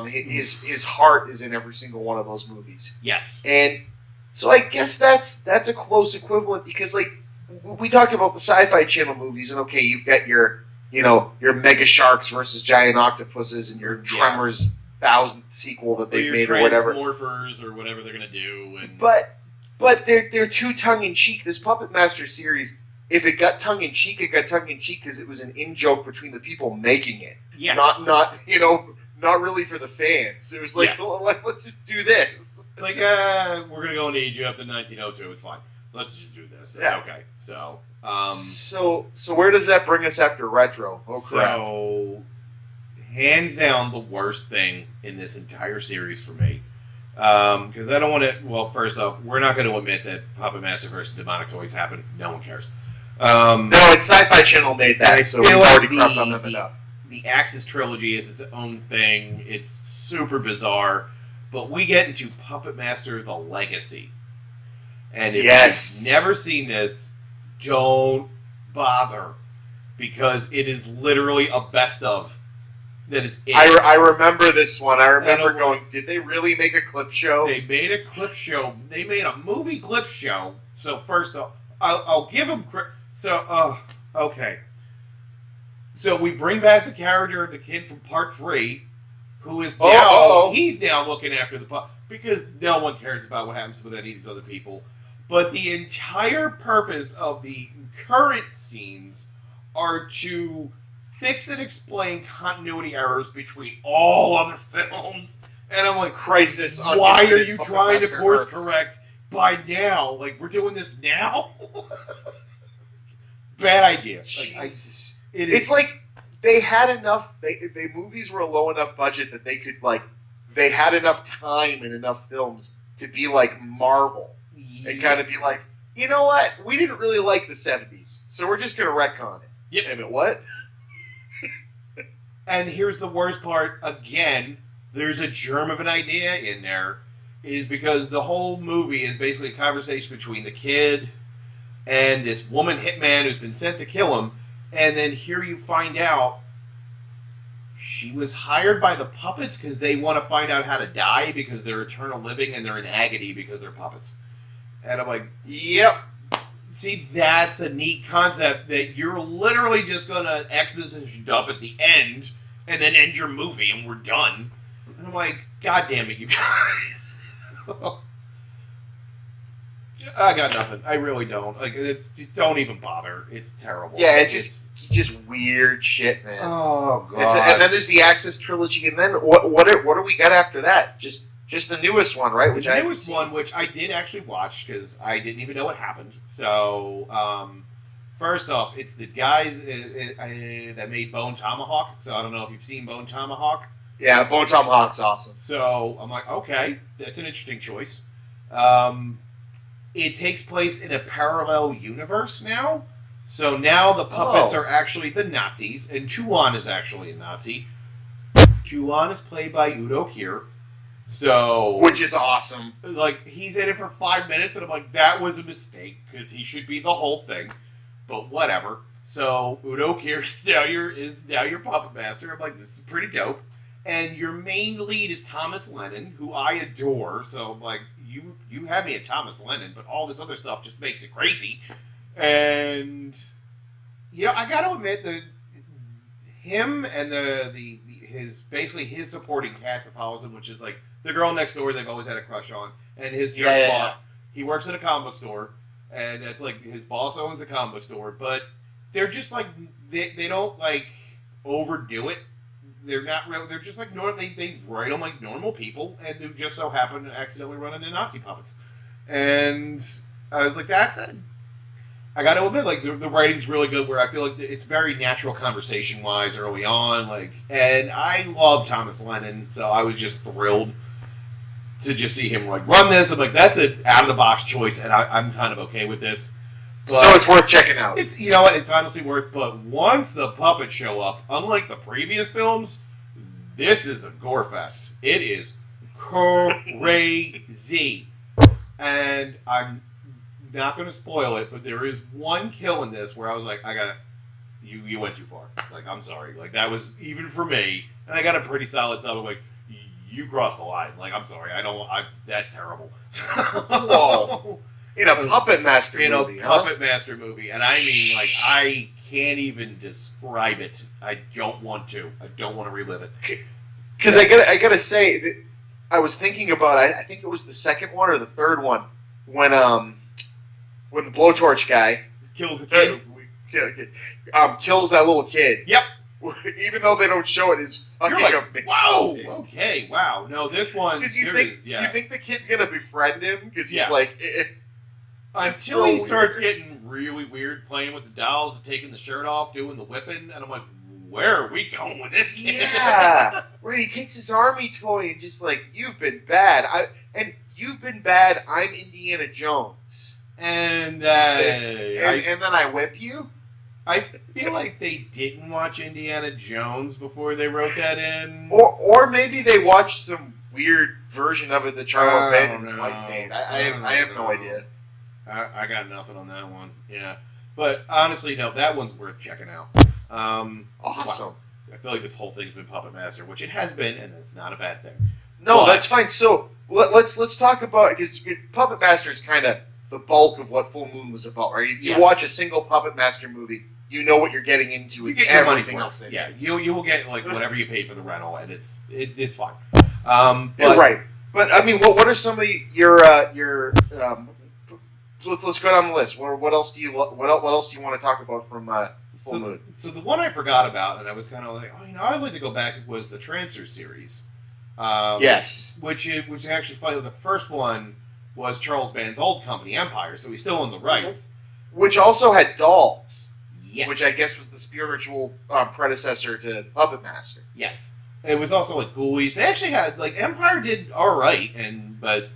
His heart is in every single one of those movies. Yes. And so I guess that's a close equivalent because like we talked about the Sci-Fi Channel movies and okay, you've got your Mega Sharks versus Giant Octopuses and your Tremors 1000th sequel that they've made or whatever. Transmorphers or whatever they're gonna do. But they're too tongue in cheek. This Puppet Master series, if it got tongue in cheek, it got tongue in cheek because it was an in joke between the people making it. Yeah. Not really for the fans. It was like, let's just do this. Like, we're gonna go into Egypt in 1902. It's fine. Let's just do this. It's okay. So, so where does that bring us after Retro? Oh crap! So, hands down, the worst thing in this entire series for me, because I don't want to. Well, first off, we're not going to admit that Puppet Master versus Demonic Toys happened. No one cares. No, it's Sci-Fi Channel made that, so we've already crapped on them enough. The Axis trilogy is its own thing. It's super bizarre. But we get into Puppet Master The Legacy. And if you've never seen this, don't bother. Because it is literally a best of. That is it. I remember this one. I remember going, did they really make a clip show? They made a clip show. They made a movie clip show. So first off, I'll give them credit. So, okay. So we bring back the character of the kid from Part 3, who is now he's now looking after the pup because no one cares about what happens with any of these other people. But the entire purpose of the current scenes are to fix and explain continuity errors between all other films. And I'm like, Crisis. Why are you trying to course correct by now? Like, we're doing this now? Bad idea. Jesus. It's like they had enough. They movies were a low enough budget that they could they had enough time and enough films to be like Marvel and kind of be like, you know what? We didn't really like the 70s, so we're just gonna retcon it. Yep. I mean, what? And here's the worst part. Again, there's a germ of an idea in there, is because the whole movie is basically a conversation between the kid and this woman hitman who's been sent to kill him. And then here you find out she was hired by the puppets because they want to find out how to die because they're eternal living and they're in agony because they're puppets. And I'm like, yep. See, that's a neat concept that you're literally just going to exposition dump at the end and then end your movie and we're done. And I'm like, God damn it, you guys. I got nothing. I really don't. Like, don't even bother. It's terrible. Yeah, it's just weird shit, man. Oh god. And then there's the Axis trilogy, and then what do we got after that? Just the newest one, right? The newest one, which I did actually watch because I didn't even know what happened. So, first off, it's the guys that made Bone Tomahawk. So I don't know if you've seen Bone Tomahawk. Yeah, Bone Tomahawk's awesome. So I'm like, okay, that's an interesting choice. It takes place in a parallel universe now. So now the puppets are actually the Nazis, and Chuan is actually a Nazi. Chuan is played by Udo Kier. So, which is awesome. Like, he's in it for 5 minutes, and I'm like, that was a mistake, because he should be the whole thing. But whatever. So, Udo Kier is now your puppet master. I'm like, this is pretty dope. And your main lead is Thomas Lennon, who I adore. So, I'm like, you have me at Thomas Lennon, but all this other stuff just makes it crazy. And, I got to admit that him and his supporting cast that follows him, which is like the girl next door they've always had a crush on, and his jerk boss. Yeah. He works at a comic book store, and it's like his boss owns the comic book store, but they're just like they don't like overdo it. They're not real. They're just like normal. They write them like normal people, and who just so happen to accidentally run into Nazi puppets. And I was like, that's it. I got to admit, like the writing's really good. Where I feel like it's very natural conversation wise early on. Like, and I love Thomas Lennon, so I was just thrilled to just see him like run this. I'm like, that's an out of the box choice, and I'm kind of okay with this. But so it's worth checking out. It's what, it's honestly worth. But once the puppets show up, unlike the previous films, this is a gore fest. It is crazy, and I'm not going to spoil it, but there is one kill in this where I was like, you went too far. Like, I'm sorry. Like, that was, even for me, and I got a pretty solid sub. I'm like, you crossed the line. Like, I'm sorry. That's terrible. Whoa. In a Puppet Master movie. In a Puppet Master movie. And I mean, like, I can't even describe it. I don't want to. I don't want to relive it. Because I gotta say, I was thinking about, I think it was the second one or the third one, when the blowtorch guy kills a kid, kills that little kid. Yep. Even though they don't show it, is fucking amazing. Whoa. Okay. Wow. No, this one. Because you think the kid's gonna befriend him because he's like. Until he starts getting really weird, playing with the dolls, and taking the shirt off, doing the whipping, and I'm like, where are we going with this kid? Yeah. Where he takes his army toy and just like, you've been bad. You've been bad. I'm Indiana Jones. And then I whip you? I feel like they didn't watch Indiana Jones before they wrote that in. Or maybe they watched some weird version of it that Charles Bandon's wife made. I have no idea. I got nothing on that one. Yeah. But honestly, no, that one's worth checking out. Awesome. Wow. I feel like this whole thing's been Puppet Master, which it has been, and that's not a bad thing. No, that's fine. So let's talk about, because Puppet Master is kind of the bulk of what Full Moon was about, right? You watch a single Puppet Master movie, you know what you're getting into. You get your money's worth. Yeah, you will get like whatever you paid for the rental, and it's fine. You're right. But I mean, what are some of your let's go down the list. What else do you want to talk about from Full Moon? So the one I forgot about, and I was kind of like, I'd like to go back, was the Transfer series. Yes. Which actually funny. The first one was Charles Band's old company, Empire, so he's still on the rights. Which also had dolls. Yes. Which I guess was the spiritual predecessor to Puppet Master. Yes. It was also like Ghoulies. They actually had, like, Empire did alright, but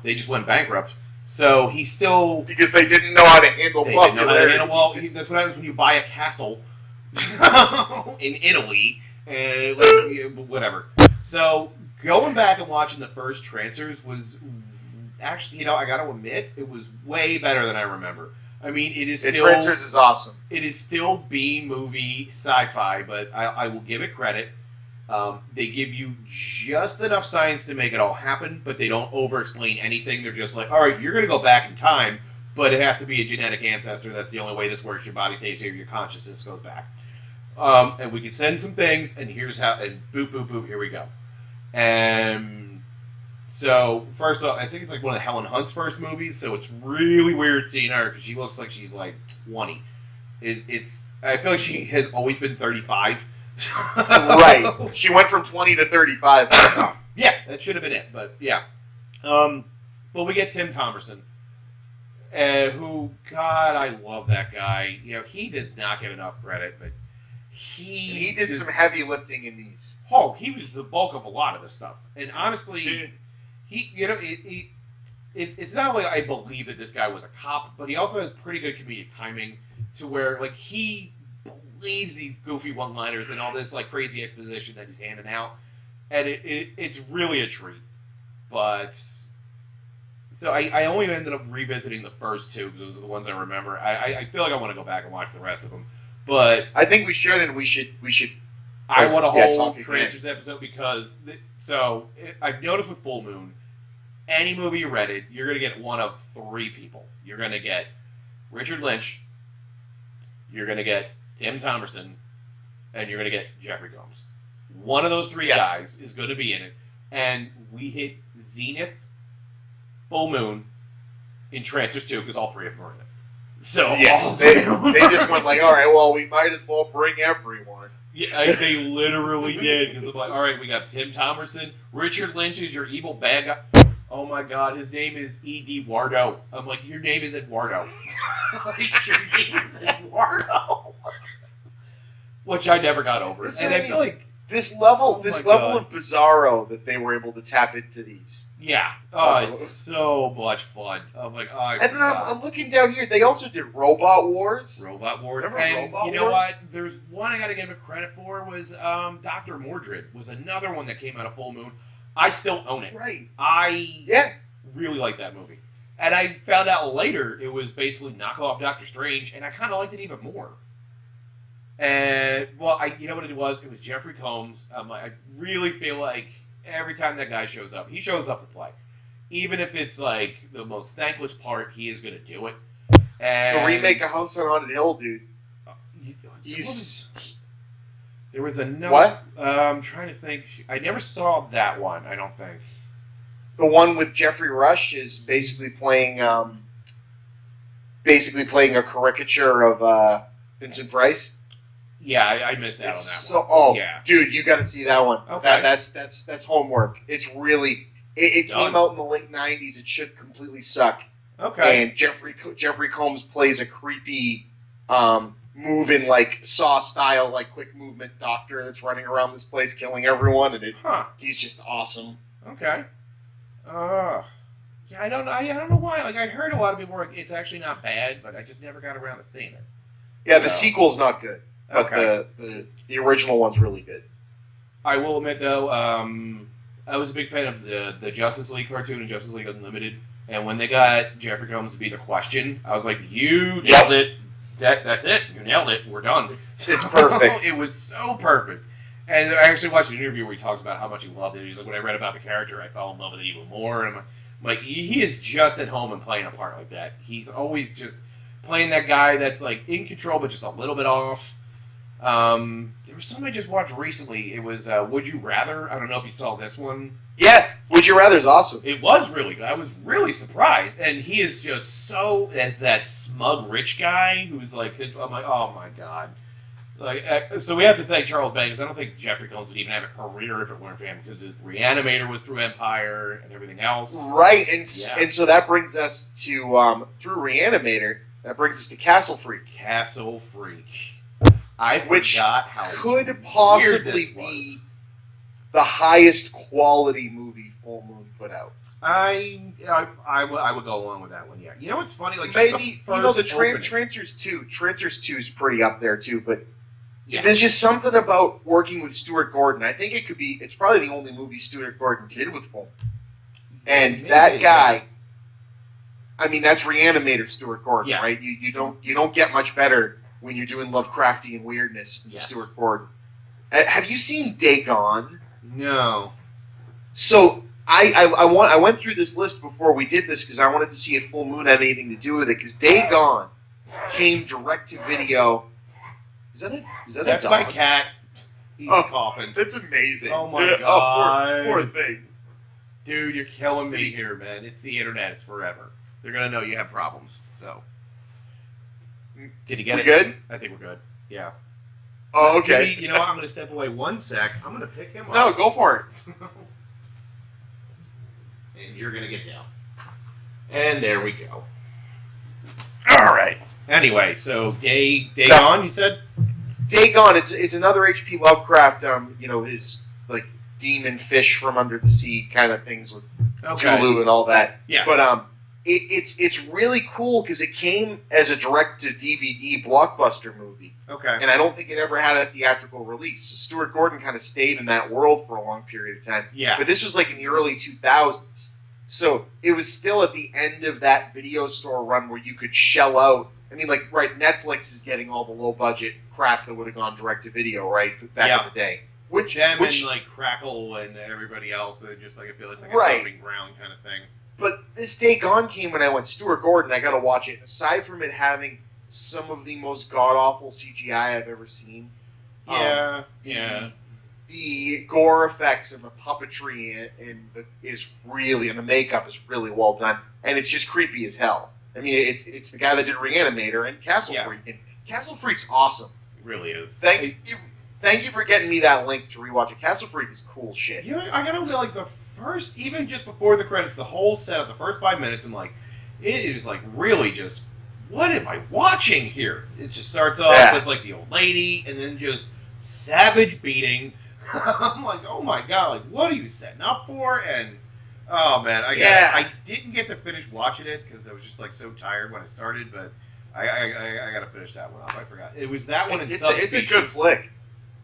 they just went bankrupt. So he's still... Because they didn't know how to handle popularity. That's what happens when you buy a castle in Italy, and whatever. So going back and watching the first Trancers was actually, I got to admit, it was way better than I remember. I mean, it is still... Trancers is awesome. It is still B-movie sci-fi, but I will give it credit. They give you just enough science to make it all happen, but they don't over-explain anything. They're just like, all right, you're going to go back in time, but it has to be a genetic ancestor. That's the only way this works. Your body stays here, your consciousness goes back. And we can send some things, and here's how, and boop, boop, boop, here we go. And so, first off, I think it's like one of Helen Hunt's first movies, so it's really weird seeing her, because she looks like she's like 20. I feel like she has always been 35. Right. She went from 20 to 35. Yeah, that should have been it, but yeah. But we get Tim Thomerson, who, God, I love that guy. He does not get enough credit, but he did some heavy lifting in these. Oh, he was the bulk of a lot of this stuff. And honestly, it's not like I believe that this guy was a cop, but he also has pretty good comedic timing to where like he believes these goofy one-liners and all this like crazy exposition that he's handing out, and it's really a treat. But so I only ended up revisiting the first two because those are the ones I remember. I feel like I want to go back and watch the rest of them, but I think we should, and we should. I want a whole talk Trancers episode because I've noticed with Full Moon, any movie you Reddit, you're going to get one of three people. You're going to get Richard Lynch, you're going to get Tim Thomerson, and you're going to get Jeffrey Combs. One of those three guys is going to be in it, and we hit Zenith, Full Moon, in Trancers 2 because all three of them are in it. So yes, they just went like, all right, well, we might as well bring everyone. Yeah, they literally did because I'm like, all right, we got Tim Thomerson, Richard Lynch is your evil bad guy. Oh my God, his name is Eduardo. I'm like, your name is Eduardo. Like, your name is Eduardo. Which I never got over. And I feel like this level of bizarro that they were able to tap into these. Yeah. Oh, it's so much fun. I'm like, oh, and then I'm looking down here. They also did Robot Wars. Robot Wars. Remember and Robot you know Wars? what? There's one I got to give it credit for was Dr. Mordred was another one that came out of Full Moon. I still own it. Right. I really like that movie. And I found out later it was basically knockoff Doctor Strange, and I kind of liked it even more. And, well, you know what it was? It was Jeffrey Combs. I really feel like every time that guy shows up, he shows up to play. Even if it's, like, the most thankless part, he is going to do it. And the remake of House on Haunted Hill, dude. There was another... What? I'm trying to think. I never saw that one, I don't think. The one with Jeffrey Rush is basically playing a caricature of Vincent Price. Yeah, I missed out on that one. Yeah. Dude, you got to see that one. Okay. That's homework. It's really it came out in the late '90s. It should completely suck. Okay. And Jeffrey Combs plays a creepy, moving like Saw style, like quick movement doctor that's running around this place killing everyone, and he's just awesome. Okay. Yeah, I don't know why. Like I heard a lot of people were like, it's actually not bad, but I just never got around to seeing it. Yeah, the sequel's not good. But Okay. the original one's really good. I will admit though, I was a big fan of the Justice League cartoon and Justice League Unlimited, and when they got Jeffrey Combs to be the Question, I was like, "You nailed it! That's it! You nailed it! We're done." It's perfect. It was so perfect. And I actually watched an interview where he talks about how much he loved it. He's like, when I read about the character, I fell in love with it even more. And I'm like, he is just at home and playing a part like that. He's always just playing that guy that's like in control but just a little bit off. There was something I just watched recently. It was Would You Rather? I don't know if you saw this one. Yeah, Would You Rather's awesome. It was really good. I was really surprised. And he is just so, as that smug rich guy who's like, I'm like, oh my God. Like, so we have to thank Charles Band because I don't think Jeffrey Combs would even have a career if it weren't for him because the Reanimator was through Empire and everything else. Right, and so that brings us to, through Reanimator, that brings us to Castle Freak. Castle Freak. I Which forgot how could possibly weird this be was. the highest quality movie Full Moon put out. I would go along with that one. Yeah, you know what's funny? Like Maybe just the first opening. Trancers 2. Trancers 2 is pretty up there too, but there's just something about working with Stuart Gordon. I think it's probably the only movie Stuart Gordon did with Full Moon. And that guy, I mean, that's Reanimator Stuart Gordon, right? You don't get much better when you're doing Lovecraftian weirdness than Stuart Gordon. Have you seen Day Gone? No. So I went through this list before we did this because I wanted to see if Full Moon had anything to do with it. Because Day Gone came direct to video. Is that it? That's my cat. He's coughing. That's amazing. Oh my God. Poor thing. Dude, you're killing me here, man. It's the internet. It's forever. They're gonna know you have problems. So. Did he get it? Good? I think we're good. Yeah. Oh, okay. You know what? I'm going to step away 1 sec. I'm going to pick him up. No, go for it. And you're going to get down. And there we go. All right. Anyway, so Day Gone, you said? Day Gone. It's another H.P. Lovecraft. His like demon fish from under the sea kind of things with Okay. Hulu and all that. Yeah. But it's really cool because it came as a direct-to-DVD blockbuster movie. Okay. And I don't think it ever had a theatrical release. So Stuart Gordon kind of stayed in that world for a long period of time. Yeah. But this was like in the early 2000s. So it was still at the end of that video store run where you could shell out. I mean, like, right, Netflix is getting all the low-budget crap that would have gone direct-to-video, right, back in the day. Which and like Crackle and everybody else, they're just like, I feel it's like a dumping ground kind of thing. But this day gone came when I went, Stuart Gordon, I got to watch it. Aside from it having some of the most god-awful CGI I've ever seen. Yeah, The gore effects and the puppetry is really, and the makeup is really well done. And it's just creepy as hell. I mean, it's the guy that did Reanimator and Castle Freak. And Castle Freak's awesome. It really is. Thank you for getting me that link to rewatch it. Castle Freak is cool shit. You know, I gotta be like the first, even just before the credits, the whole setup, the first 5 minutes, I'm like, it is like really just, what am I watching here? It just starts off with like the old lady and then just savage beating. I'm like, oh my god, like what are you setting up for? And oh man, I didn't get to finish watching it because I was just like so tired when I started, but I gotta finish that one off. I forgot. It was that one in Subspecies. It's a good flick.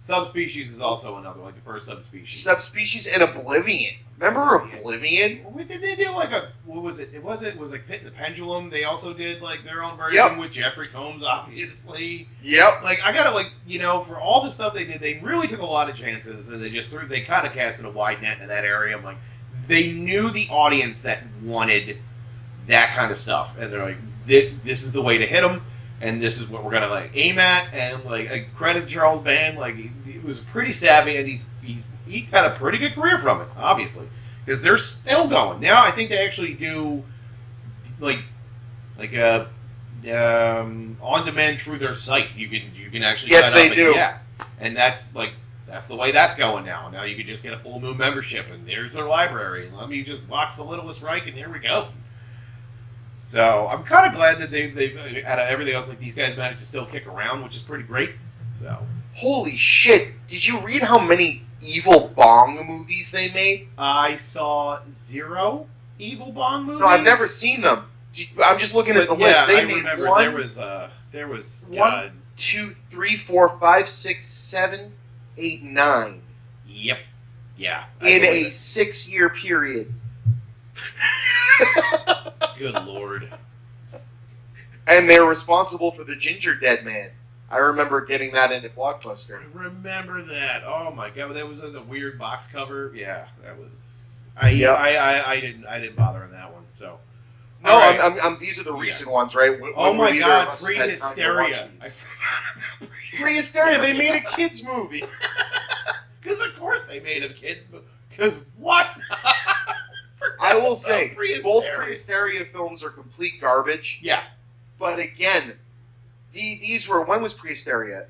Subspecies is also another, like the first Subspecies. Subspecies and Oblivion. Remember Oblivion? Did they do like a, what was it? It was like Pit and the Pendulum. They also did like their own version with Jeffrey Combs, obviously. Yep. Like I gotta like, you know, for all the stuff they did, they really took a lot of chances, and they kind of casted a wide net in that area. I'm like, they knew the audience that wanted that kind of stuff, and they're like, this is the way to hit them. And this is what we're gonna like aim at, and like I credit Charles Band, like he was pretty savvy, and he had a pretty good career from it, obviously, because they're still going now. I think they actually do like on demand through their site. You can actually yes, sign they up do. And that's the way that's going now. Now you can just get a full moon membership, and there's their library. Let me just watch The Littlest Reich, and here we go. So I'm kind of glad that they've out of everything else, like these guys managed to still kick around, which is pretty great. So holy shit! Did you read how many Evil Bong movies they made? I saw 0 Evil Bong movies. No, I've never seen them. I'm just looking at the list. They made remember there was 1, 2, 3, 4, 5, 6, 7, 8, 9. Yep. Yeah. In a 6-year period. Good lord. And they're responsible for the Ginger Dead Man. I remember getting that into Blockbuster. I remember that. Oh my god, that was the weird box cover. Yeah, that was. I didn't bother on that one. So. No, right. These are the recent ones, right? Oh my god, Pre-Hysteria. Pre-Hysteria. They made a kids movie. Because of course they made a kids movie. Because what? I will say, both Pre-Hysteria films are complete garbage. Yeah. But again, these were, when was Pre-Hysteria?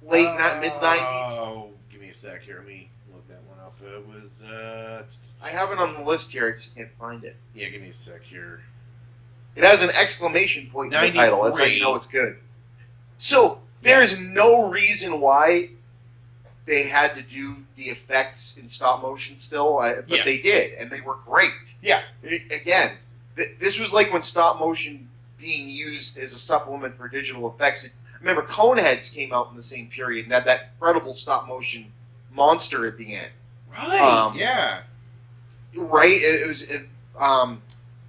Mid-90s? Oh, give me a sec here. Let me look that one up. It was, I have it on the list here. I just can't find it. Yeah, give me a sec here. It has an exclamation point in the title. That's how you know it's good. So, there is no reason why they had to do the effects in stop motion still, but they did, and they were great. Yeah. Again, this was like when stop motion being used as a supplement for digital effects. Remember, Coneheads came out in the same period and had that incredible stop motion monster at the end. Right. Yeah. Right.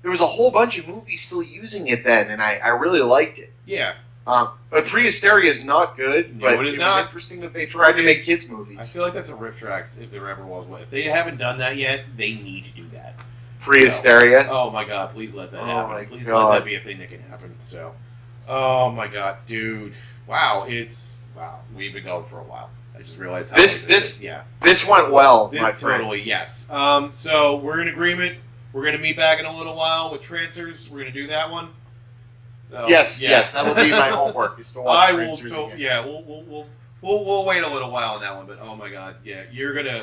There was a whole bunch of movies still using it then, and I really liked it. Yeah. But Pre-Hysteria is not good. No, but it is was interesting that they tried to make kids movies. I feel like that's a riff tracks if there ever was one. If they haven't done that yet, they need to do that. Pre-Hysteria. So, oh my god! Please let that happen. My please god. let that be a thing that can happen. So, oh my god, dude! Wow, we've been going for a while. I just realized how this went well. This my friend. totally yes. So we're in agreement. We're gonna meet back in a little while with Trancers. We're gonna do that one. So, yes, that will be my homework. Is to watch We'll wait a little while on that one, but oh my god, yeah, you're gonna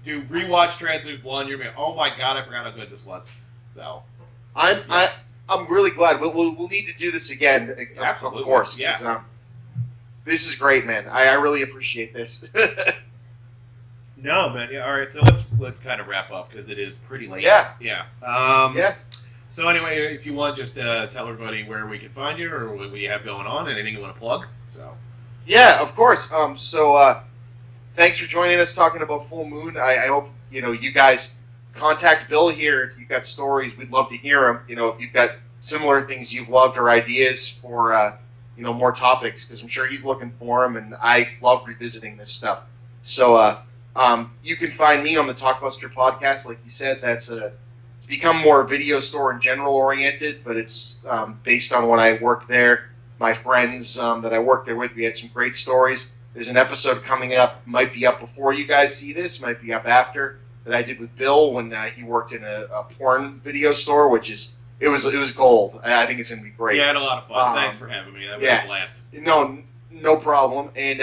do rewatch Trancers 1. You're gonna, oh my god, I forgot how good this was. So I'm really glad. We'll need to do this again. Absolutely, of course. Yeah. This is great, man. I really appreciate this. No, man. Yeah, all right. So let's kind of wrap up because it is pretty late. Yeah. Yeah. Yeah. So anyway, if you want, just tell everybody where we can find you or what you have going on, anything you want to plug. So. Yeah, of course. Thanks for joining us talking about Full Moon. I hope you guys contact Bill here if you've got stories. We'd love to hear them. If you've got similar things you've loved or ideas for more topics, because I'm sure he's looking for them, and I love revisiting this stuff. So you can find me on the Talkbuster podcast, like you said. That's become more video store and general oriented, but it's based on when I worked there. My friends that I worked there with, we had some great stories. There's an episode coming up, might be up before you guys see this, might be up after, that I did with Bill when he worked in a porn video store, which is it was gold. I think it's gonna be great. Yeah, I had a lot of fun. Thanks for having me. That was a blast. No problem. And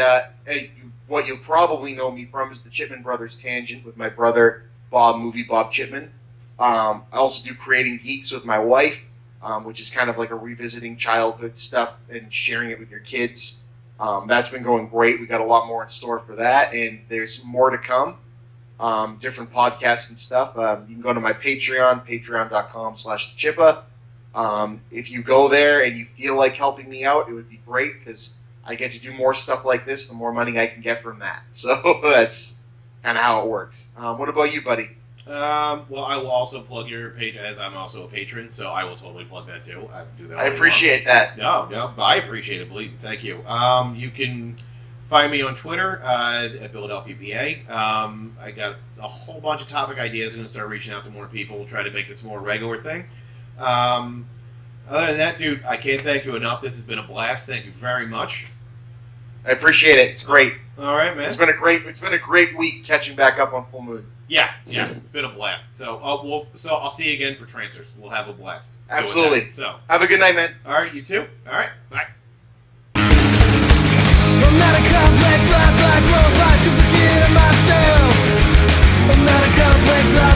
what you'll probably know me from is the Chipman Brothers Tangent with my brother Movie Bob Chipman. I also do Creating Geeks with my wife, which is kind of like a revisiting childhood stuff and sharing it with your kids. That's been going great. We got a lot more in store for that, and there's more to come. Different podcasts and stuff. You can go to my Patreon, patreon.com/thechippa. If you go there and you feel like helping me out, it would be great because I get to do more stuff like this, the more money I can get from that. So that's kind of how it works. What about you, buddy? Well, I will also plug your page as I'm also a patron, so I will totally plug that too. I do that. I appreciate that. No, I appreciate it. Believe me. Thank you. You can find me on Twitter at Philadelphia, PA. I got a whole bunch of topic ideas. I'm going to start reaching out to more people, try to make this a more regular thing. Other than that, dude, I can't thank you enough. This has been a blast. Thank you very much. I appreciate it. It's great. All right, man. It's been a great week catching back up on Full Moon. Yeah, it's been a blast. So I'll see you again for Transfers. We'll have a blast. Absolutely. So have a good night, man. All right, you too. All right, bye. I'm not a complex life like robot to forget myself. I'm not a complex life.